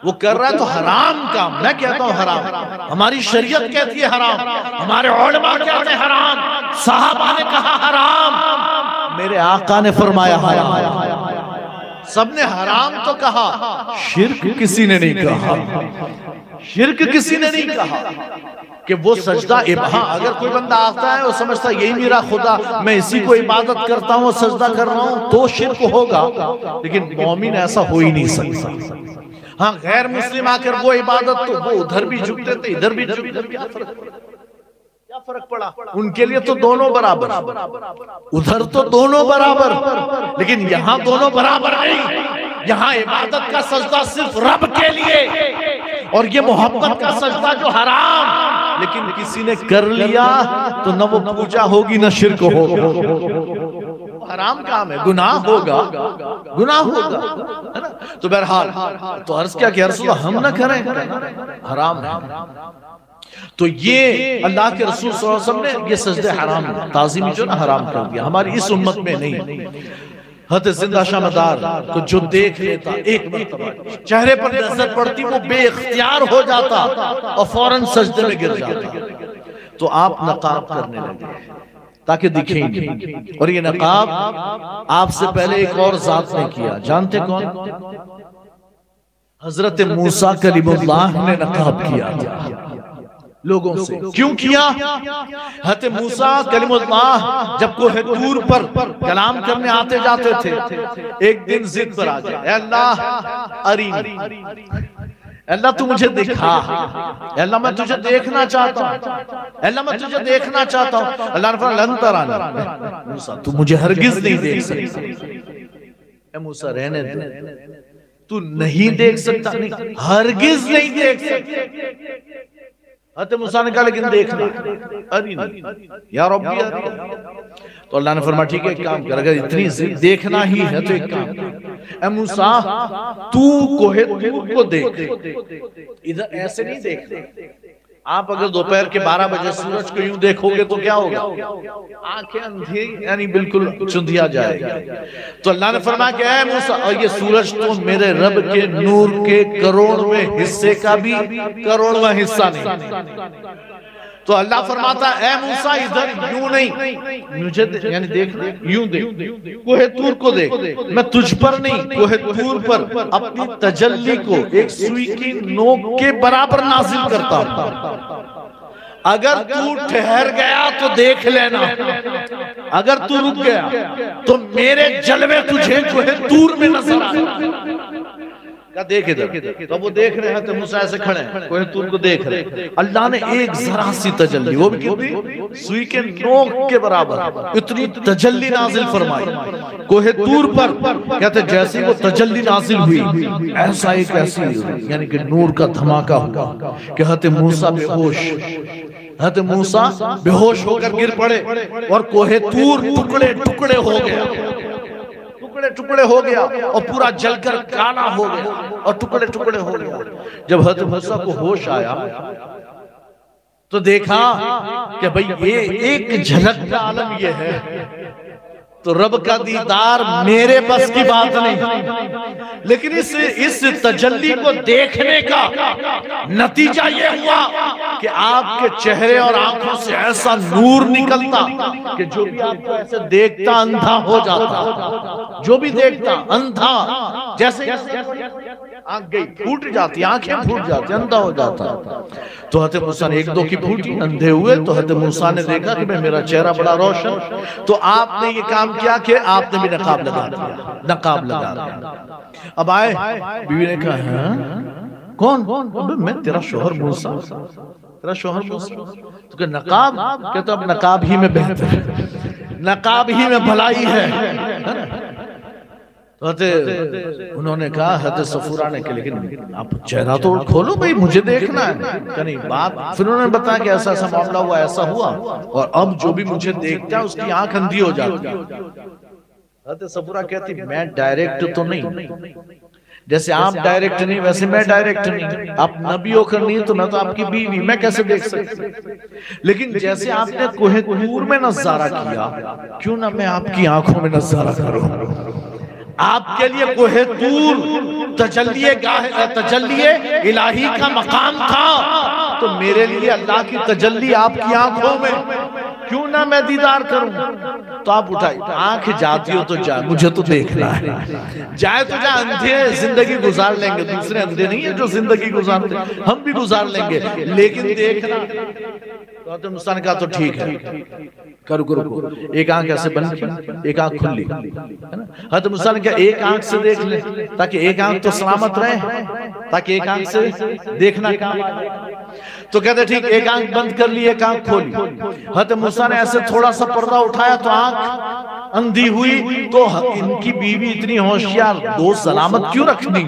वो कर रहा है तो हराम काम। मैं कहता हूं हराम, हमारी शरीयत कहती है हराम, हमारे उलमा कहते हैं हराम, साहबा ने कहा हराम, मेरे आका ने फरमाया हराम। सबने हराम तो कहा, शिर्क किसी ने नहीं कहा, शिर्क किसी ने नहीं कहा कि वो सजदा। हाँ, अगर कोई बंदा आता है और समझता है यही मेरा खुदा, मैं इसी को इबादत करता हूँ, सजदा कर रहा हूँ, तो शिर्क होगा। लेकिन मोमिन ऐसा हो ही नहीं सकता। हाँ, गैर मुस्लिम आकर वो इबादत, तो वो उधर भी झुकते थे, इधर भी झुकते, क्या फर्क पड़ा? उनके लिए तो दोनों बराबर, उधर तो दोनों बराबर, लेकिन यहाँ दोनों बराबर नहीं। यहाँ इबादत का सजदा सिर्फ रब के लिए, और ये मोहब्बत का सजदा जो हराम। लेकिन किसी ने कर लिया तो न वो पूजा होगी न शिर्क होगा, हराम काम है, गुनाह होगा, गुनाह होगा, है ना। तो बहरहाल, तो अर्ज क्या कि रसूल हम न करें, हराम है। तो ये अल्लाह के रसूल सल्लल्लाहु अलैहि वसल्लम ने ये सजदे हराम, ताज़ीमी जो ना हराम कर दिया, हमारी इस उम्मत में नहीं। हज़रत जिंदा शामदार को जो देख लेता एक मरतबा चेहरे पर नजर पड़ती वो बेइख्तियार हो जाता और फौरन सजदे में गिर जाता। तो आप नकाब करने लगे ताकि दिखे ही नहीं। और ये नकाब आपसे पहले एक और जात ने किया, जानते कौन? हजरत मूसा कलीमुल्लाह ने नकाब किया लोगों से। क्यों किया? हज़रत मूसा कलीमुल्लाह जब कोहे तूर पर कलाम करने आते जाते थे, एक दिन जिद पर आ गए, अल्लाह अरीनी, अल्लाह तू मुझे दिखा, अल्लाह मैं तुझे देखना चाहता हूँ, अल्लाह मैं तुझे देखना चाहता हूँ। अल्लाह ने फरमाया लन तरानी, मूसा तू मुझे हरगिज नहीं देख सकता। मूसा रहने दे, तू नहीं देख सकता, नहीं हरगिज नहीं देख सकता। हज़रत मूसा ने कहा लेकिन देखना, अरे नहीं या रब्बी अरी। तो अल्लाह ने फरमाया ठीक है एक काम कर, अगर इतनी देखना ही है तो एक काम कर, मूसा तू कोहे तूर को देख, इधर ऐसे नहीं देख। आप अगर दोपहर के 12 बजे सूरज को यूं देखोगे तो क्या होगा? आंखें अंधी यानी बिल्कुल चुंधिया जाएगी। तो अल्लाह ने फरमाया कि ऐ मूसा, और ये सूरज तो मेरे रब के नूर के करोड़वें हिस्से का भी करोड़वां हिस्सा नहीं। तो अल्लाह फरमाता है ऐ मूसा इधर यूं नहीं, मुझे यानी देख, यूं देख, कोहे तूर को देख, मैं तुझ पर नहीं कोहे तूर पर अपनी तजल्ली को एक सुई की नोक के बराबर नाजिल करता हूं। अगर तू ठहर गया तो देख लेना, अगर तू रुक गया तो मेरे जलवे तुझे कोहे तूर में नजर आएगा। देख इधर, तो वो देख रहे हैं तो मूसा ऐसे खड़े हैं, कोहे तूर को देख रहे। अल्लाह ने एक जरा सी तजल्ली, वो भी कितनी, सुई के नोक के बराबर, इतनी तजल्ली नाजिल फरमाई कोहे तूर पर। कहते जैसे वो तजल्ली नाजिल हुई, ऐसा एक ऐसी यानी कि नूर का धमाका हुआ कि हज़रत मूसा बेहोश, हज़रत मूसा बेहोश होकर गिर पड़े और कोहे तूर टुकड़े टुकड़े हो गया, टुकड़े टुकड़े हो गया और पूरा जलकर काला हो गया और टुकड़े टुकड़े हो गया। जब हज़रत मूसा को होश आया तो देखा कि भाई ये एक झलक का आलम ये है, तो रब का दीदार मेरे बस की बात नहीं, लेकिन इस तजल्ली को देखने का नतीजा ये हुआ कि आपके चेहरे और आंखों से ऐसा नूर निकलता कि जो भी आपको ऐसे देखता अंधा हो जाता, जो भी देखता अंधा, जैसे आंख गई फूट जाती, आंखें फूट जाती, अंधा हो जाता। तो हज़रत मूसा ने एक दो की फूटी, अंधे हुए। तो हज़रत मूसा ने देखा कि मेरा चेहरा बड़ा रोशन, तो आपने ये काम किया कि आपने भी नकाब लगा दिया, नकाब लगा दिया। अब आए, बीवी ने कहा हाँ? कौन? मैं तेरा शोहर मूसा, तेरा शोहर मूसा। तो क्या नकाब? कहते अब नकाब ही में बेहतर, नकाब ही में भलाई है। उन्होंने कहा हज़रत सफूरा ने कि लेकिन आप चेहरा तो खोलो भाई, मुझे देखना है। नहीं बात, फिर उन्होंने बताया कि ऐसा ऐसा मामला हुआ, ऐसा हुआ, और अब जो भी मुझे देखता है उसकी आंख अंधी हो जाती है। हज़रत सफूरा कहती मैं डायरेक्ट तो नहीं, जैसे आप डायरेक्ट नहीं वैसे मैं डायरेक्ट नहीं, आप नबी होकर नहीं तो मैं तो आपकी बीवी, मैं कैसे देख सकती। लेकिन जैसे आपने कोहे तूर में नजारा किया, क्यों ना मैं आपकी आंखों में नजारा करूं। आपके लिए कोहे तूर तजल्लिए इलाही का मकाम था, तो मेरे लिए अल्लाह की तजल्ली आपकी आंखों में, क्यों ना मैं दीदार करूं। तो आप उठाई, आंख जाती हो तो जा, मुझे तो देखना है, जाए तो जा, अंधे जिंदगी गुजार लेंगे, दूसरे अंधे नहीं है जो जिंदगी गुजारते, हम भी गुजार लेंगे, लेकिन देखना। तो मूसा ने कहा तो ठीक है, करो करो, एक आंख ऐसे बंद की, एक आंख खुली, है ना। हज़रत मूसा ने कहा एक आंख से देख ले, ताकि एक आंख तो सलामत रहे, ताकि एक आंख से देखना काम आए। तो कहते ठीक, एक आंख बंद कर ली, एक आंख खोली। हज़रत मूसा ने ऐसे थोड़ा सा पर्दा उठाया तो आंख अंधी हुई। तो इनकी बीवी इतनी होशियार, दो सलामत क्यों रखनी,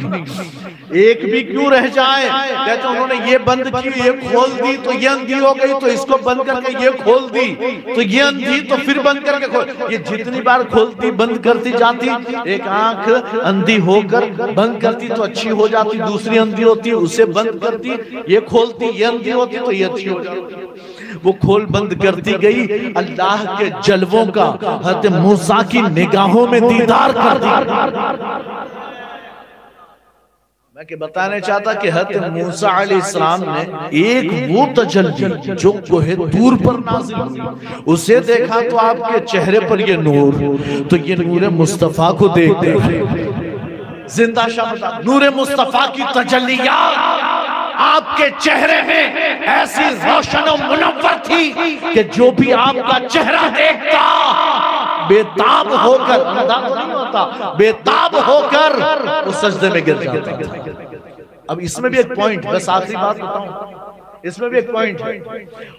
एक भी क्यों रह जाए। कहते उन्होंने ये बंद की, ये खोल दी तो ये अंधी हो गई, तो इसको बंद करके ये खोल दी तो ये अंधी, तो फिर बंद करके खोल। ये जितनी बार खोलती बंद करती जाती, एक आंख अंधी होकर बंद करती तो अच्छी हो जाती, दूसरी अंधी होती उसे बंद करती, ये खोलती ये अंधी होती तो ये अच्छी हो जाती। वो खोल बंद करती गई, अल्लाह के जलवों का हज़रत मूसा की निगाहों में दीदार कर दी। मैं के बताने चाहता कि हज़रत मूसा अलैहिस्सलाम ने एक वो तजल्ली जो कोहे दूर पर नाज़िल हुई, उसे देखा तो आपके चेहरे पर ये नूर, तो ये नूर मुस्तफा को देख जिंदा शाह नूर मुस्तफा की तजल्लियात आपके चेहरे में ऐसी रोशन और मुनव्वर थी कि जो भी आपका चेहरा देखता बेताब होकर, अंधा तो नहीं होता, बेताब होकर उस सजदे में गिर जाता। अब इसमें भी एक पॉइंट, बस आखिरी बात बताऊं, इसमें भी एक पॉइंट है।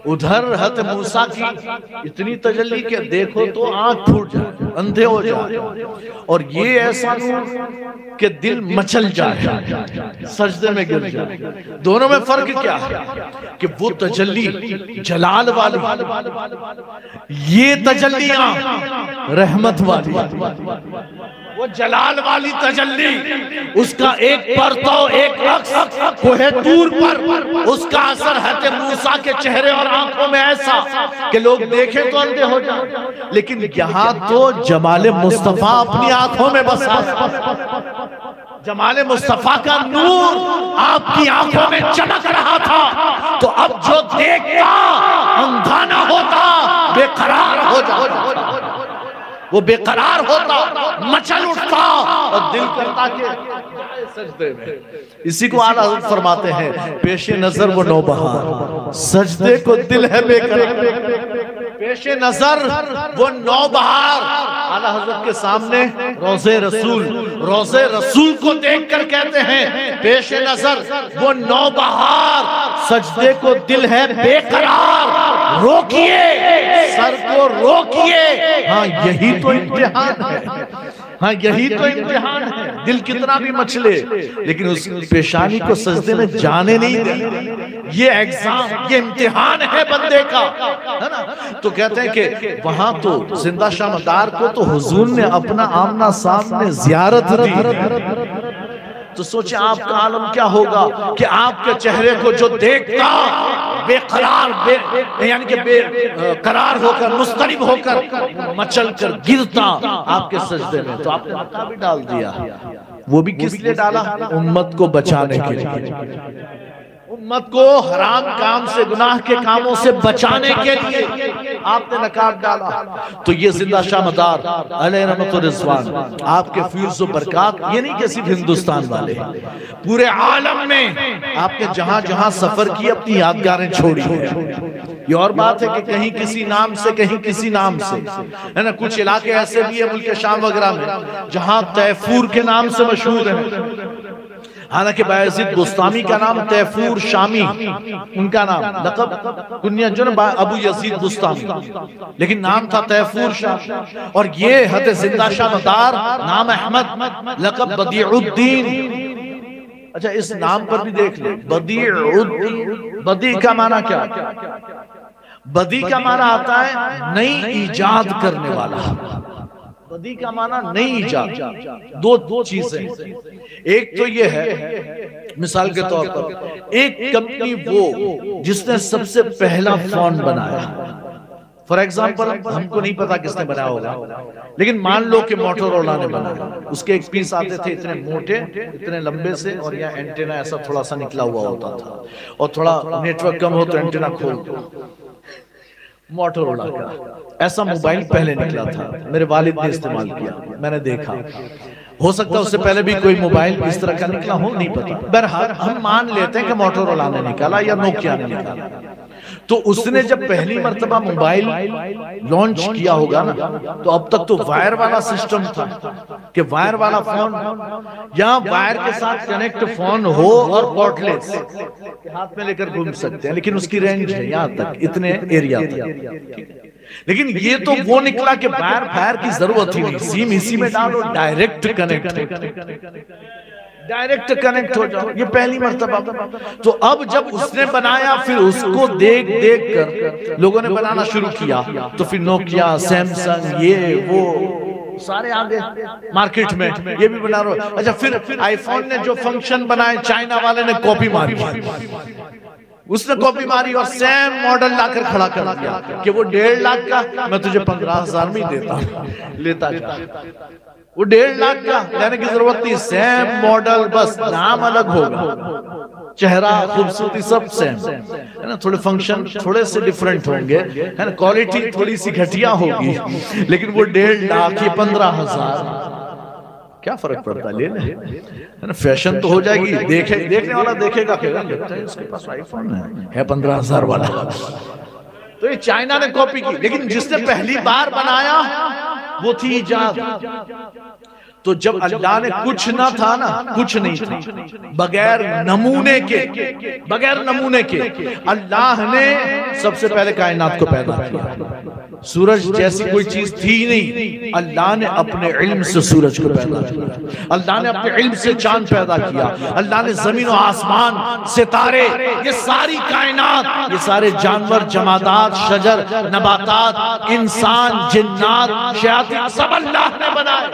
उधर हज़रत मूसा की इतनी तजल्ली के देखो तो आंख फूट जाए, अंधे हो जाए, और ये ऐसा नूर कि दिल मचल जाए, सजदे में गिर जाए। दोनों में फर्क क्या है कि वो तजल्ली जलाल वाली, ये तजल्लियां रहमत वाली। वो जलाल वाली तजल्ली, उसका एक परतव, एक अक्स कोहे दूर पर, उसका असर हज़रत मूसा के चेहरे और आंखों में ऐसा कि लोग देखें तो अंधे हो जाए। लेकिन यहाँ तो जमाले मुस्तफा अपनी आंखों में बसा, जमाले मुस्तफा का नूर आपकी आंखों में चमक रहा था, तो अब जो देखता अंधा ना होता, बेकरार हो जाता, वो बेकरार होता, मचल उठता और दिल करता कि सजदे में। इसी को आला हज़रत फरमाते हैं, पेशे नजर वो नौबहार, सजदे को दिल है बेकरार। पेशे नजर वो नौबहार, आला हज़रत के सामने रोज़े रसूल, रोज़े रसूल को देखकर कहते हैं पेशे नजर वो नौबहार, सजदे को दिल है बेकरार, रोकिए सर को रोकिए। हाँ यही तो इम्तिहान है, हाँ यही तो इम्तिहान है। दिल कितना भी मचले लेकिन उस पेशानी को सजदे में जाने नहीं दे, ये एग्जाम, ये इम्तिहान है बंदे का, है ना। तो कहते हैं कि वहां तो जिंदा शामदार को तो हुजूर ने अपना आमना सामने जियारत दी, तो सोचे आपका आलम क्या होगा कि आपके चेहरे को जो देखता बेकरार, यानी कि बेकरार होकर, मुस्तरिब होकर, मचल कर गिरता आपके सजदे में। तो आपने मक्का भी डाल दिया, वो भी किस लिए डाला? उम्मत को बचाने के लिए, उम्मत को हराम काम से, गुनाह के कामों से बचाने के लिए आपने नकाब डाला। तो ये जिंदा शामदार अलैहि रहमतुर रिज़वान आपके फीज़ व बरकात, ये नहीं कि सिर्फ हिंदुस्तान वाले, पूरे आलम में आपने जहां जहां सफर की अपनी यादगारें छोड़ी है। ये और बात है कि कहीं किसी नाम से, कहीं किसी नाम से, है ना। कुछ इलाके ऐसे भी है मुल्क शाम वगैरह में जहां तैफूर के नाम से मशहूर है, हालांकि बायज़ीद बुस्तामी का नाम तैफूर शामी, उनका नाम लक़ब कुन्या जो ना अबू यजीद बुस्तामी, लेकिन नाम था तैफूर शामी। और ये हज़रत जिंदा शामदार नाम अहमद, लक़ब बदीउद्दीन। अच्छा इस नाम पर भी देख ले, बदीउद्दीन, बदी का माना क्या? बदी का माना आता है नई ईजाद करने वाला, बदी का माना नई ईजाद। दो चीजें, एक तो ये है मिसाल के तौर पर एक कंपनी वो जिसने सबसे पहला फोन बनाया, फॉर एग्जाम्पल हमको नहीं पता किसने बनाया होगा, लेकिन मान लो कि मोटोरोला ने बनाया। उसके एक पीस आते थे इतने मोटे, इतने लंबे से, और यहाँ एंटेना ऐसा थोड़ा सा निकला हुआ होता था, और थोड़ा नेटवर्क कम हो तो एंटेना खोल दो। मोटोरोला का ऐसा मोबाइल पहले निकला था, मेरे वालिद ने इस्तेमाल किया, मैंने देखा। हो सकता है उससे पहले भी कोई मोबाइल इस तरह का निकला हो, नहीं पता। बहरहाल हम मान लेते हैं कि मोटोरोला ने निकाला या नोकिया ने निकाला। तो उसने जब पहली मर्तबा मोबाइल लॉन्च किया होगा ना, तो अब तक तो वायर वाला सिस्टम था कि वायर वाला फोन, या वायर के साथ कनेक्ट फोन हो और कॉर्डलेस हाथ में लेकर घूम सकते हैं, लेकिन उसकी रेंज है यहाँ तक, इतने एरिया तक। लेकिन ये तो वो निकला कि वायर फायर की जरूरत ही नहीं, सिम इसी में डालो, डायरेक्ट कनेक्ट। डायरेक्ट कनेक्ट हो जाओ, ये पहली मर्तबा। तो अब जब उसने बनाया, फिर उसको देख देख कर लोगों ने बनाना शुरू किया। तो फिर नोकिया, सैमसंग, ये वो सारे आगे मार्केट में, ये भी बना रहा। अच्छा, फिर आईफोन ने जो फंक्शन बनाए, चाइना वाले ने कॉपी मारी, उसने कॉपी मारी और सेम मॉडल लाकर खड़ा कर दिया कि वो 1.5 लाख का, मैं तुझे 15,000 में ही देता, लेता जा। वो 1.5 लाख का लेने की जरूरत नहीं, सेम मॉडल, बस नाम अलग होगा, चेहरा, खूबसूरती सब सेम है ना। थोड़े फंक्शन थोड़े से डिफरेंट होंगे, है ना, क्वालिटी थोड़ी सी घटिया होगी, लेकिन वो 1.5 लाख, ये 15,000, क्या फर्क पड़ता है, ले ले, है ना। फैशन तो हो जाएगी, देखने वाला देखेगा, लगता है इसके पास आईफोन है 15,000 वाला। तो ये चाइना ने कॉपी की, लेकिन जिसने पहली बार बनाया वो थी इजाद। तो जब अल्लाह ने कुछ ना था ना, कुछ नहीं था, बगैर नमूने के अल्लाह ने सबसे पहले कायनात को पैदा किया। सूरज जैसी कोई चीज थी नहीं, अल्लाह ने अपने इल्म से सूरज को पैदा किया, अल्लाह ने अपने इल्म से चांद पैदा किया, अल्लाह ने जमीन और आसमान, सितारे, ये सारी कायनात, ये सारे जानवर, जमादात, शजर, नबातात, इंसान, जिन्नात, शयातीन, सब अल्लाह ने बनाया।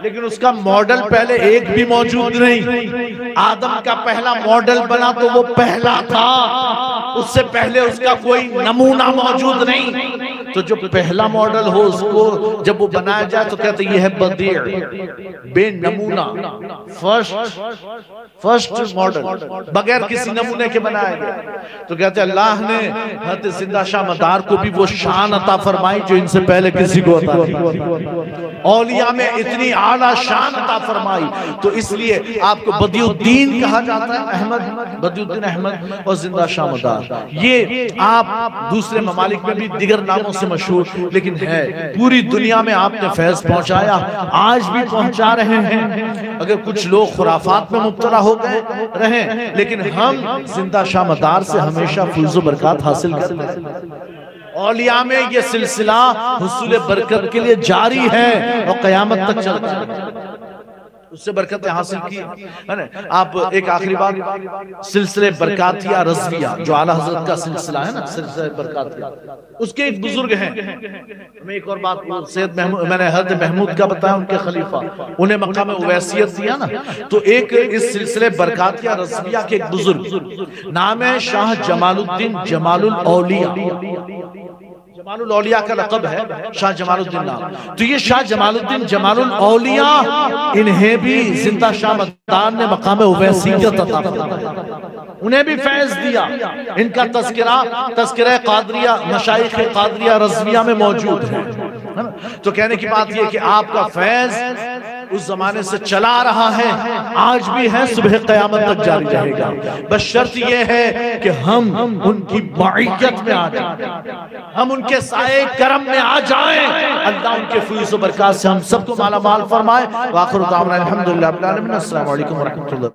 लेकिन उसका मॉडल पहले एक भी मौजूद नहीं। आदम का पहला मॉडल बना तो वो पहला था, उससे पहले उसका कोई नमूना मौजूद नहीं। तो जो पहला मॉडल हो उसको जब वो बनाया जाए तो कहते ये है बदीअ, बेनमूना, फर्स्ट मॉडल, बगैर किसी नमूने के बनाया गया। तो कहते अल्लाह ने हज़रत जिंदा शाह मदार को भी वो शान अता फरमाई जो इनसे पहले किसी को अता नहीं। औलिया में इतनी आला शान अता फरमाई, तो इसलिए आपको बदियुद्दीन कहा जाता है, अहमद, बदियुद्दीन अहमद और जिंदा शाह मदार। ये आप दूसरे ममालिक में भी दिगर नामों से मशहूर, लेकिन है पूरी दुनिया में आपने फैज पहुंचाया, आज भी पहुंचा रहे हैं। अगर कुछ लोग खुराफात में मुब्तला हो गए रहे, लेकिन हम जिंदा शाह मदार से हमेशा फैज़ बरकत हासिल करते हैं। औलिया में ये सिलसिला हुसूल बरकत के लिए जारी है और क़यामत तक चलता है। उससे बरकत हासिल की है ना। आप एक आखिरी बात, सिलसिले बरकातिया रज़विया जो आला हज़रत का सिलसिला है ना, सिलसिले बरकातिया, उसके एक बुजुर्ग हैं। मैं एक और बात, सैयद महमूद, मैंने हज़रत महमूद का बताया, उनके खलीफा, उन्हें मक्का में उवैसियत दिया ना। तो एक इस सिलसिले बरकातिया रज़विया के एक बुजुर्ग, नाम है शाह जमालुद्दीन जमालुल औलिया। जमालुल औलिया का लक़ब है शाह जमालुद्दीन नाम। तो ये शाह जमालुद्दीन जमालुल औलिया, इन्हें भी जिंदा शाह मदार ने मकाम उवैसियत अता फरमाया, उन्हें भी फैज़ दिया। इनका तज़किरा क़ादरिया, मशाइख़ क़ादरिया रज़विया में मौजूद है ना। तो कहने की बात यह कि आपका फैज़ उस जमाने से चला आ रहा है, आज भी है, सुबह क़यामत तक जारी रहेगा। बस शर्त यह है कि हम उनकी मईयत में आ जाएं, हम उनके साए करम में आ जाएं। अल्लाह उनके फैज़ व बरकत से हम सबको माला माल फरमाए। व आखिर दावना अल्हम्दुलिल्लाह रब्बिल आलमीन। अस्सलामु अलैकुम व रहमतुल्लाह।